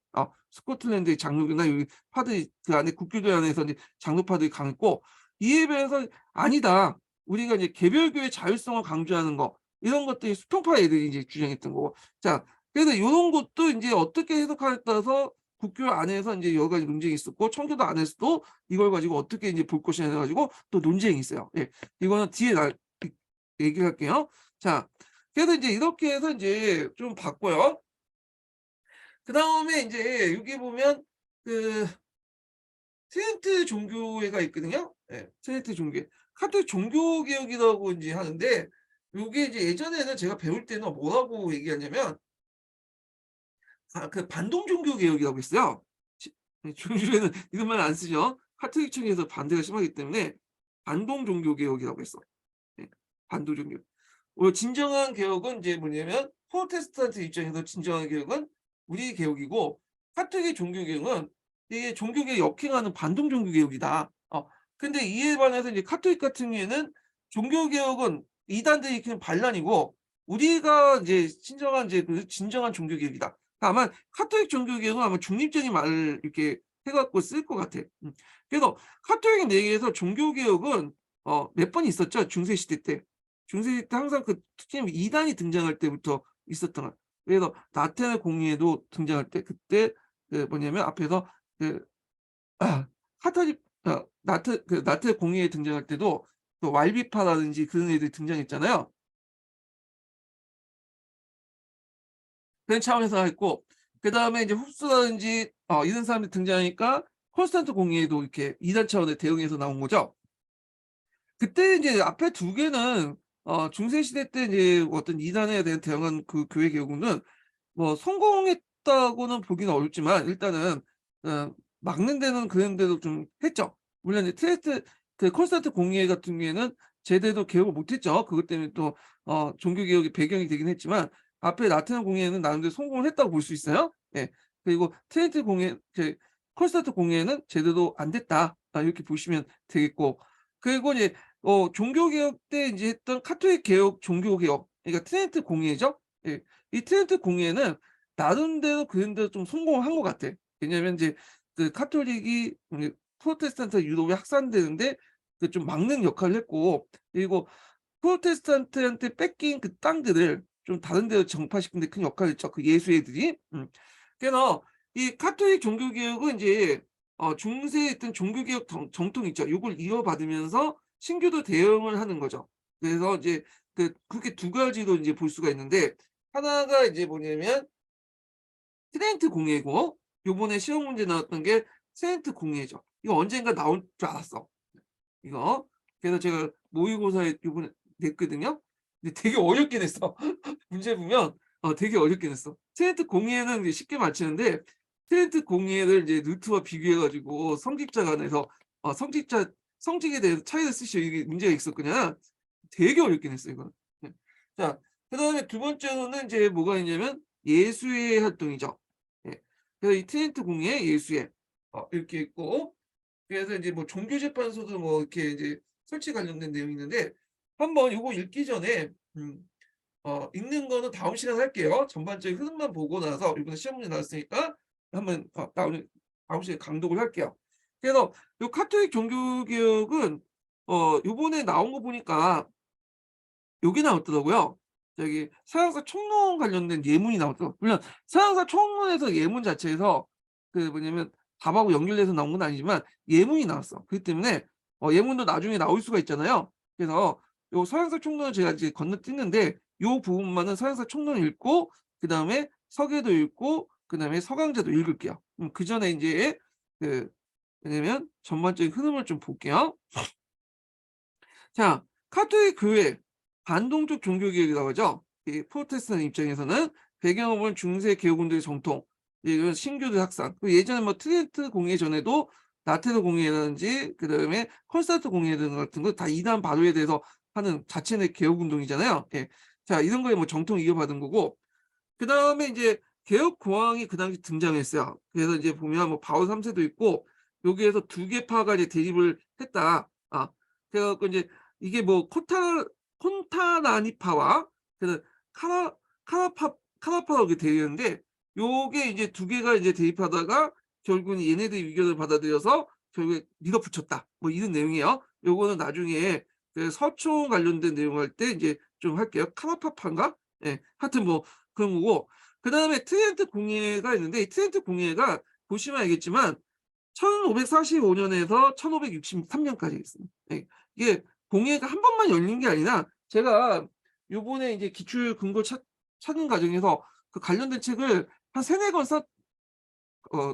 스코틀랜드의 장로교나 여기 파들이 그 안에 국교도 안에서 이제 장로파들이 강했고 이에 비해서 아니다. 우리가 이제 개별교의 자율성을 강조하는 거 이런 것들이 수평파 애들이 이제 주장했던 거고 자 그래서 이런 것도 이제 어떻게 해석하냐에 따라서 국교 안에서 이제 여러 가지 논쟁이 있었고 청교도 안에서도 이걸 가지고 어떻게 이제 볼 것이냐 해가지고 또 논쟁이 있어요. 예, 이거는 뒤에 얘기할게요. 자, 그래서 이제 이렇게 해서 이제 좀 봤고요. 그 다음에 이제 여기 보면 그 트렌트 종교회가 있거든요. 예, 트렌트 종교회. 카톨릭 종교개혁이라고 이제 하는데 요게 이제 예전에는 제가 배울 때는 뭐라고 얘기하냐면 그 반동 종교 개혁이라고 했어요. 요즘에는 이런 말 안 쓰죠. 카톨릭 측에서 반대가 심하기 때문에 반동 종교 개혁이라고 했어. 네, 반동 종교. 진정한 개혁은 이제 뭐냐면 프로테스탄트 입장에서 진정한 개혁은 우리 개혁이고 카톨릭 종교 개혁은 이게 종교계 역행하는 반동 종교 개혁이다. 근데 이에 반해서 이제 카톨릭 같은 경우에는 종교 개혁은 이단들이 그냥 반란이고 우리가 이제 진정한 종교 개혁이다. 다만 카톨릭 종교 개혁은 아마 중립적인 말을 이렇게 갖고 쓸 것 같아. 그래서 카톨릭 내에서 종교개혁은 몇 번 있었죠. 중세 시대 때. 중세 시대 때 항상 그 특히 이단이 등장할 때부터 있었던 거야. 그래서 나테네 공의회도 등장할 때 그때 그 뭐냐면 앞에서 그 카톨릭 나테네 공의회 등장할 때도 또 왈비파라든지 그런 애들이 등장했잖아요. 그런 차원에서 했고 그다음에 이제 흡수라든지 이런 사람들이 등장하니까 콘스탄트 공의회도 이렇게 이단 차원의 대응해서 나온 거죠. 그때 이제 앞에 두 개는 중세 시대 때 이제 어떤 이단에 대한 대응한 그 교회 개혁은 뭐 성공했다고는 보기는 어렵지만 일단은 어 막는 데는 그런 데도 좀 했죠. 물론 이제 트레스트 그 콘스탄트 공의회 같은 경우에는 제대로 개혁을 못 했죠. 그것 때문에 또 종교 개혁의 배경이 되긴 했지만 앞에 라테란 공의회는 나름대로 성공을 했다고 볼 수 있어요. 예. 그리고 트렌트 공의회 콘스탄트 공의회는 제대로 안 됐다. 이렇게 보시면 되겠고 그리고 이제 종교 개혁 때 인제 했던 카톨릭 개혁, 종교 개혁 그러니까 트렌트 공의회죠. 예. 이 트렌트 공의회는 나름대로 그런대로 좀 성공을 한 것 같아. 왜냐하면 인제 그 카톨릭이 프로테스탄트가 유럽에 확산되는데 그 좀 막는 역할을 했고 그리고 프로테스탄트한테 뺏긴 그 땅들을 좀 다른 데로 정파시키는 데 큰 역할을 했죠, 그 예수회들이. 그래서 이 카톨릭 종교 개혁은 인제 중세에 있던 종교 개혁 정통이 있죠. 요걸 이어받으면서 신교도 대응을 하는 거죠. 그래서 이제 그렇게 두 가지로 인제 볼 수가 있는데 하나가 이제 뭐냐면 트렌트 공예고 요번에 시험 문제 나왔던 게 트렌트 공예죠. 이거 언젠가 나올 줄 알았어. 이거. 그래서 제가 모의고사에 요번에 냈거든요. 근데 되게 어렵게 냈어. 문제 보면 되게 어렵게 냈어. 트렌트 공예는 이제 쉽게 맞히는데 트렌트 공예를 이제 루트와 비교해 가지고 성직자 간에서 성직자 성직에 대해서 차이를 쓰시오 이게 문제가 있었거든요. 되게 어렵게 냈어요 이거는. 네. 자 그다음에 두 번째로는 인제 뭐가 있냐면 예수의 활동이죠. 예. 그래서 이 트렌트 공예, 예수회 이렇게 있고 그래서 인제 뭐 종교재판소도 뭐 이렇게 이제 설치 관련된 내용이 있는데 한번 요거 읽기 전에 읽는 거는 다음 시간에 할게요. 전반적인 흐름만 보고 나서 이번에 시험 문제 나왔으니까 한번 다음 시간에 강독을 할게요. 그래서 요 카톨릭 종교 개혁은 요번에 나온 거 보니까 요게 나왔더라고요. 저기 서양사 총론 관련된 예문이 나왔더라고요. 물론 서양사 총론에서 예문 자체에서 그 뭐냐면 답하고 연결돼서 나온 건 아니지만 예문이 나왔어. 그렇기 때문에 예문도 나중에 나올 수가 있잖아요. 그래서 요 서양사 총론을 제가 이제 건너뛰는데 요 부분만은 서양사 총론 읽고 그다음에 서계도 읽고 그다음에 서강제도 읽을게요. 그전에 인제 그 왜냐면 전반적인 흐름을 좀 볼게요. 자, 카톨릭 교회 반동적 종교개혁이라고 하죠. 이 프로테스탄트 입장에서는 배경을 보면 중세 개혁운동의 정통, 이런 신교들 확산. 예전에 뭐 트리에트 공예 전에도 나테르 공예라든지 그다음에 콘스탄트 공예 등 같은 거 다 이단 바로에 대해서 하는 자체 내 개혁운동이잖아요. 예. 자, 이런 거에 뭐 정통 이어받은 거고 그다음에 이제 개혁 공황이 그 당시 등장했어요. 그래서 이제 보면 뭐 바울 3 세도 있고 여기에서 두 개 파가 이제 대립을 했다. 그래 갖고 인제 이게 뭐 콘타나니파와 그 카라 카라파라고 대립했는데 요게 이제 두 개가 이제 대립하다가 결국은 얘네들이 의견을 받아들여서 결국에 밀어붙였다. 뭐 이런 내용이에요. 요거는 나중에 그 서총 관련된 내용 할 때 인제 좀 할게요. 카라파파인가? 예. 하여튼 뭐 그런 거고 그다음에 트렌트 공예가 있는데 이 트렌트 공예가 보시면 알겠지만 1545 년에서 1563 년까지 있습니다. 예. 이게 공예가 한 번만 열린 게 아니라 제가 요번에 이제 기출 근거 찾는 과정에서 그 관련된 책을 한 3-4권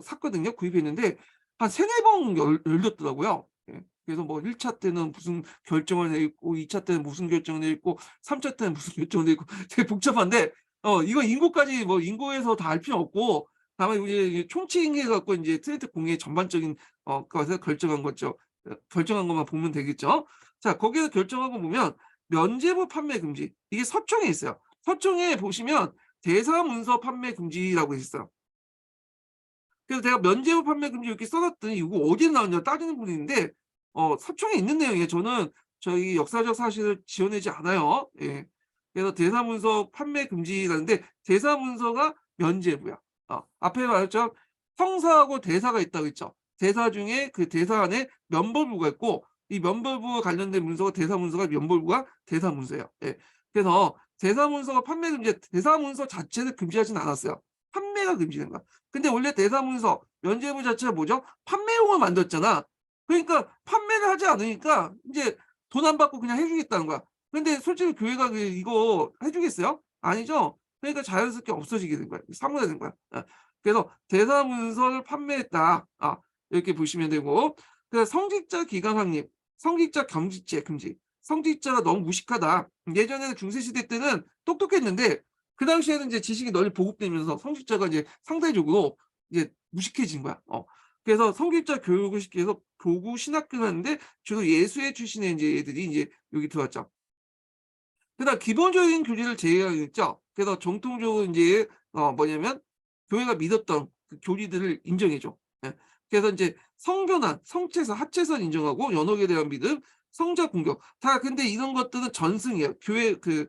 샀거든요. 구입했는데 한 3-4번 열렸더라고요. 예. 그래서 뭐 1차 때는 무슨 결정을 내리고 2차 때는 무슨 결정을 내리고 3차 때는 무슨 결정을 내리고 되게 복잡한데 이거 인고까지 뭐 인고에서 다 알 필요는 없고 다만 이제 총칙해 갖고 인제 트렌트 공예 전반적인 것을 결정한 거죠. 결정한 것만 보면 되겠죠. 자 거기에서 결정한 거 보면 면죄부 판매 금지 이게 서총에 있어요. 서총에 보시면 대사문서 판매 금지라고 있어요. 그래서 제가 면제부 판매 금지 이렇게 써 놨더니 "이거 어디에 나왔냐?" 따지는 분이 있는데 서총에 있는 내용이에요. 저는 저희 역사적 사실을 지어내지 않아요. 예. 그래서 대사문서 판매 금지라는데 대사문서가 면제부야. 앞에 말했죠. 성사하고 대사가 있다고 했죠. 대사 중에 그 대사 안에 면벌부가 있고 이 면벌부와 관련된 문서가 대사 문서가 면벌부가 대사 문서예요. 예. 그래서 대사 문서가 판매 금지 대사 문서 자체를 금지하진 않았어요. 판매가 금지된 거야. 근데 원래 대사 문서 면죄부 자체가 뭐죠? 판매용을 만들었잖아. 그러니까 판매를 하지 않으니까 이제 돈 안 받고 그냥 해 주겠다는 거야. 근데 솔직히 교회가 이거 해 주겠어요? 아니죠. 그러니까 자연스럽게 없어지게 된 거야. 사무화된 거야. 예. 그래서 대사 문서를 판매했다. 이렇게 보시면 되고 그 성직자 기강 확립, 성직자 겸직죄 금지. 성직자가 너무 무식하다. 예전에는 중세 시대 때는 똑똑했는데 그 당시에는 이제 지식이 널리 보급되면서 성직자가 이제 상대적으로 이제 무식해진 거야. 그래서 성직자 교육을 시키기 위해서 교구 신학교를 하는데 주로 예수회 출신의 이제 애들이 이제 여기 들어왔죠. 그다음 기본적인 교리를 제외하겠죠. 그래서 정통적으로 인제 뭐냐면 교회가 믿었던 그 교리들을 인정해 줘. 예. 그래서 인제 성교난, 성체선, 합체선 인정하고 연옥에 대한 믿음, 성자 공격 다 근데 이런 것들은 전승이에요. 교회 그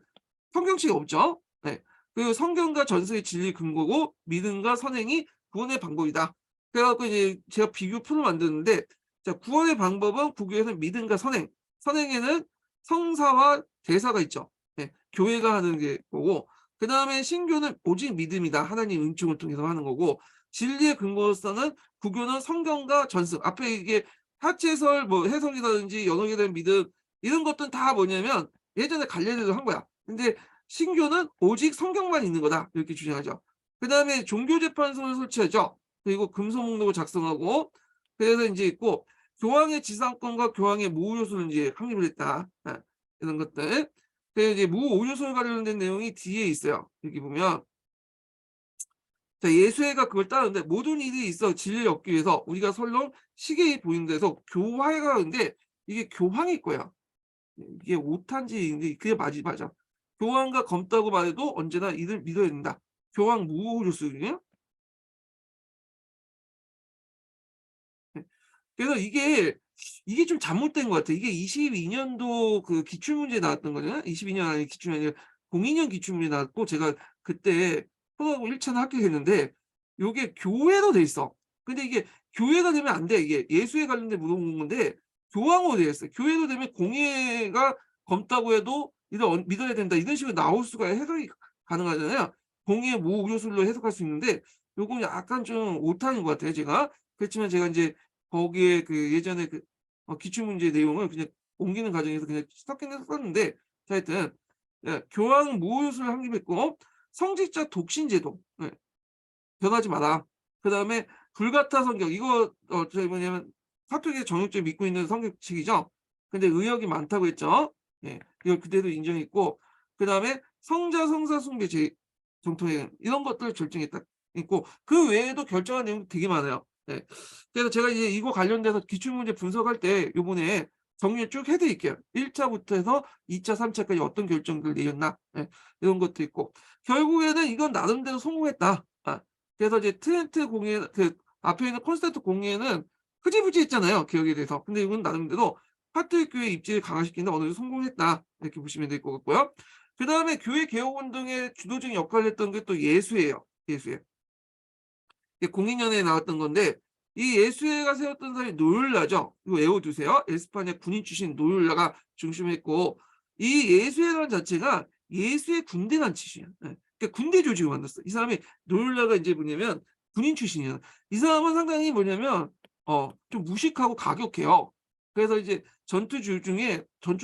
성경책이 없죠. 네. 그리고 성경과 전승의 진리 근거고 믿음과 선행이 구원의 방법이다. 그래 갖고 이제 제가 비교표를 만드는데 자 구원의 방법은 구교에는 믿음과 선행, 선행에는 성사와 대사가 있죠. 예. 교회가 하는 게 거고 그다음에 신교는 오직 믿음이다. 하나님 은총을 통해서 하는 거고 진리의 근거로서는 구교는 성경과 전승 앞에 이게 하체설 뭐 해석이라든지 연옥에 대한 믿음 이런 것들은 다 뭐냐면 예전에 갈릴리도 한 거야. 근데 신교는 오직 성경만 있는 거다. 이렇게 주장하죠. 그다음에 종교재판소를 설치하죠. 그리고 금속 목록을 작성하고 그래서 인제 있고 교황의 지상권과 교황의 모후 요소를 인제 확립을 했다. 이런 것들. 이제 모후 요소에 관련된 내용이 뒤에 있어요. 여기 보면 자 예수회가 그걸 따르는데 모든 일이 있어 진리를 얻기 위해서 우리가 설령 시계에 보이는 데서 교화가 근데 이게 교황일 거야. 이게 오탄지인데 그게 맞아. 교황과 검다고 말해도 언제나 이를 믿어야 된다. 교황 무호 교수거든요. 네. 그래서 이게 좀 잘못된 것 같아. 이게 22년도 그 기출문제 나왔던 거잖아요. 22년 아니 기출문제 아니라 02년 기출문제 나왔고 제가 그때 초등학교 1 차는 합격했는데 요게 교회로 돼 있어. 근데 이게 교회가 되면 안 돼. 이게 예수에 관련된 물어본 건데 교황으로 되어 있어요. 교회로 되면 공예가 검다고 해도 이걸 믿어야 된다. 이런 식으로 나올 수가 해석이 가능하잖아요. 공예 모 요술로 해석할 수 있는데 요건 약간 좀 오타인 것 같아요, 제가. 그렇지만 제가 인제 거기에 그 예전에 그 기출문제 내용을 그냥 옮기는 과정에서 그냥 스토킹해서 썼는데 자 하여튼 예 교황 무효수를 확립했고 성직자 독신제도 예 변하지 마라. 그다음에 불가타 성경 이거 저기 뭐냐면 사토리가 정육점 믿고 있는 성경책이죠. 근데 의역이 많다고 했죠. 예. 이걸 그대로 인정했고 그다음에 성자 성사 숭배 정통회 이런 것들을 결정했다 있고 그 외에도 결정한 내용도 되게 많아요. 네. 그래서 제가 이제 이거 관련돼서 기출문제 분석할 때 요번에 정리를 쭉 해 드릴게요. 1 차부터 해서 2 차, 3 차까지 어떤 결정들을 내렸나 예 이런 것도 있고 결국에는 이건 나름대로 성공했다. 그래서 이제 트렌트 공예 그 앞에 있는 콘서트 공예는 흐지부지했잖아요, 개혁에 대해서. 근데 이건 나름대로 카톨릭 교회 입지를 강화시키는 데 어느 정도 성공했다. 이렇게 보시면 될 것 같고요. 그다음에 교회 개혁 운동의 주도적인 역할을 했던 게 또 예수회예요. 예수회. 이게 02년에 나왔던 건데 이 예수회가 세웠던 사람이 노율라죠. 이거 외워두세요. 에스파냐 군인 출신 노율라가 중심했고 이 예수회라는 자체가 예수의 군대라는 뜻이에요. 예. 그러니까 군대 조직을 만들었어. 이 사람이 노율라가 이제 뭐냐면 군인 출신이에요. 이 사람은 상당히 뭐냐면 좀 무식하고 가격해요. 그래서 이제 전투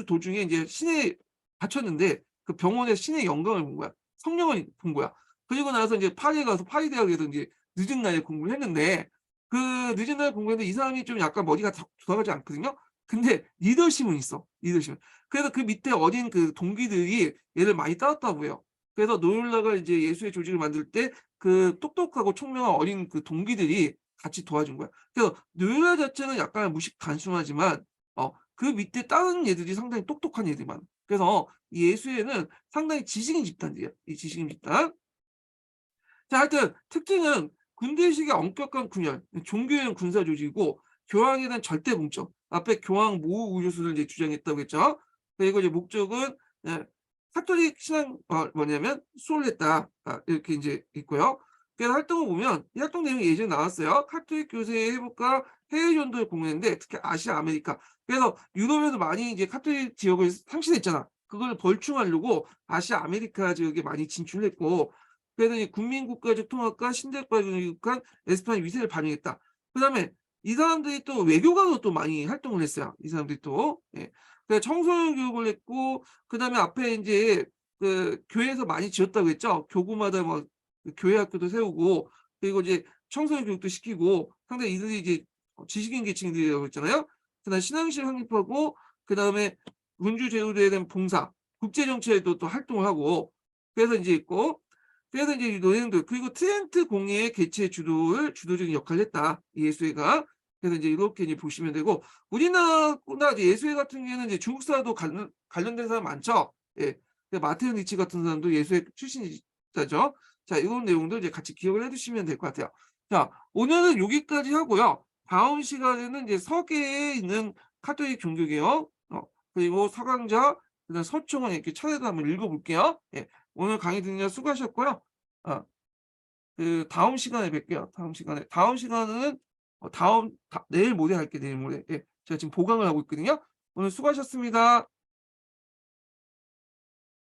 도중에 이제 신에 갇혔는데 그 병원에서 신의 영광을 본 거야. 성령을 본 거야. 그리고 나서 이제 파리에 가서 파리 대학에서 인제 늦은 나이에 공부를 했는데 그 늦은 나이에 공부했는데 이 사람이 좀 약간 머리가 돌아가지 않거든요. 근데 리더십은 있어, 리더십은. 그래서 그 밑에 어린 그 동기들이 얘를 많이 따랐다고 해요. 그래서 노율라가 이제 예수의 조직을 만들 때 그 똑똑하고 총명한 어린 그 동기들이 같이 도와준 거야. 그래서 노율라 자체는 약간 무식 단순하지만 그 밑에 다른 얘들이 상당히 똑똑한 애들이 많아. 그래서 이 예수회는 상당히 지식인 집단이에요, 이 지식인 집단. 자 하여튼 특징은 군대식의 엄격한 군열, 종교형 군사 조직이고 교황에 대한 절대 공적. 앞에 교황 모후 우주수를 이제 주장했다고 했죠. 그리고 이제 목적은 예 카톨릭 신앙 뭐냐면 수호를 했다. 이렇게 인제 있고요. 그래서 활동을 보면 이 활동 내용이 예전에 나왔어요. 카톨릭 교세의 회복과 해외 전도에 공헌했는데 특히 아시아, 아메리카 그래서 유럽에도 많이 이제 카톨릭 지역을 상실했잖아. 그걸 벌충하려고 아시아, 아메리카 지역에 많이 진출했고 그래서 이 국민국가적 통합과 신대국가를 이룩한 에스파냐 위세를 반영했다. 그다음에 이 사람들이 또 외교관으로 또 많이 활동을 했어요. 이 사람들이 또. 예. 그래서 청소년 교육을 했고 그다음에 앞에 인제 그 교회에서 많이 지었다고 했죠. 교구마다 뭐 그 교회 학교도 세우고 그리고 이제 청소년 교육도 시키고 상당히 이들이 이제 지식인 계층들이라고 했잖아요. 그다음에 신앙실 확립하고 그다음에 문주 제후대에 대한 봉사, 국제 정치에도 또 활동을 하고 그래서 인제 있고 그래서 인제 이 노예들 그리고 트렌트 공예의 개최 주도적인 역할을 했다. 이 예수회가. 그래서 인제 이렇게 이제 보시면 되고 우리나라 이제 예수회 같은 경우에는 이제 중국 사람도 관련된 사람 많죠. 예. 그 마테오 니치 같은 사람도 예수회 출신이자죠. 자 이런 내용도 이제 같이 기억을 해 두시면 될 것 같아요. 자 오늘은 여기까지 하고요. 다음 시간에는 이제 서계에 있는 카톨릭 종교개혁 그리고 서강자 그다음에 서총원 이렇게 차례로 한번 읽어 볼게요. 예. 오늘 강의 듣느라 수고하셨고요. 어 그 다음 시간에 뵐게요. 다음 시간에. 다음 시간은 다음 내일 모레 할게요, 내일 모레. 예. 제가 지금 보강을 하고 있거든요. 오늘 수고하셨습니다.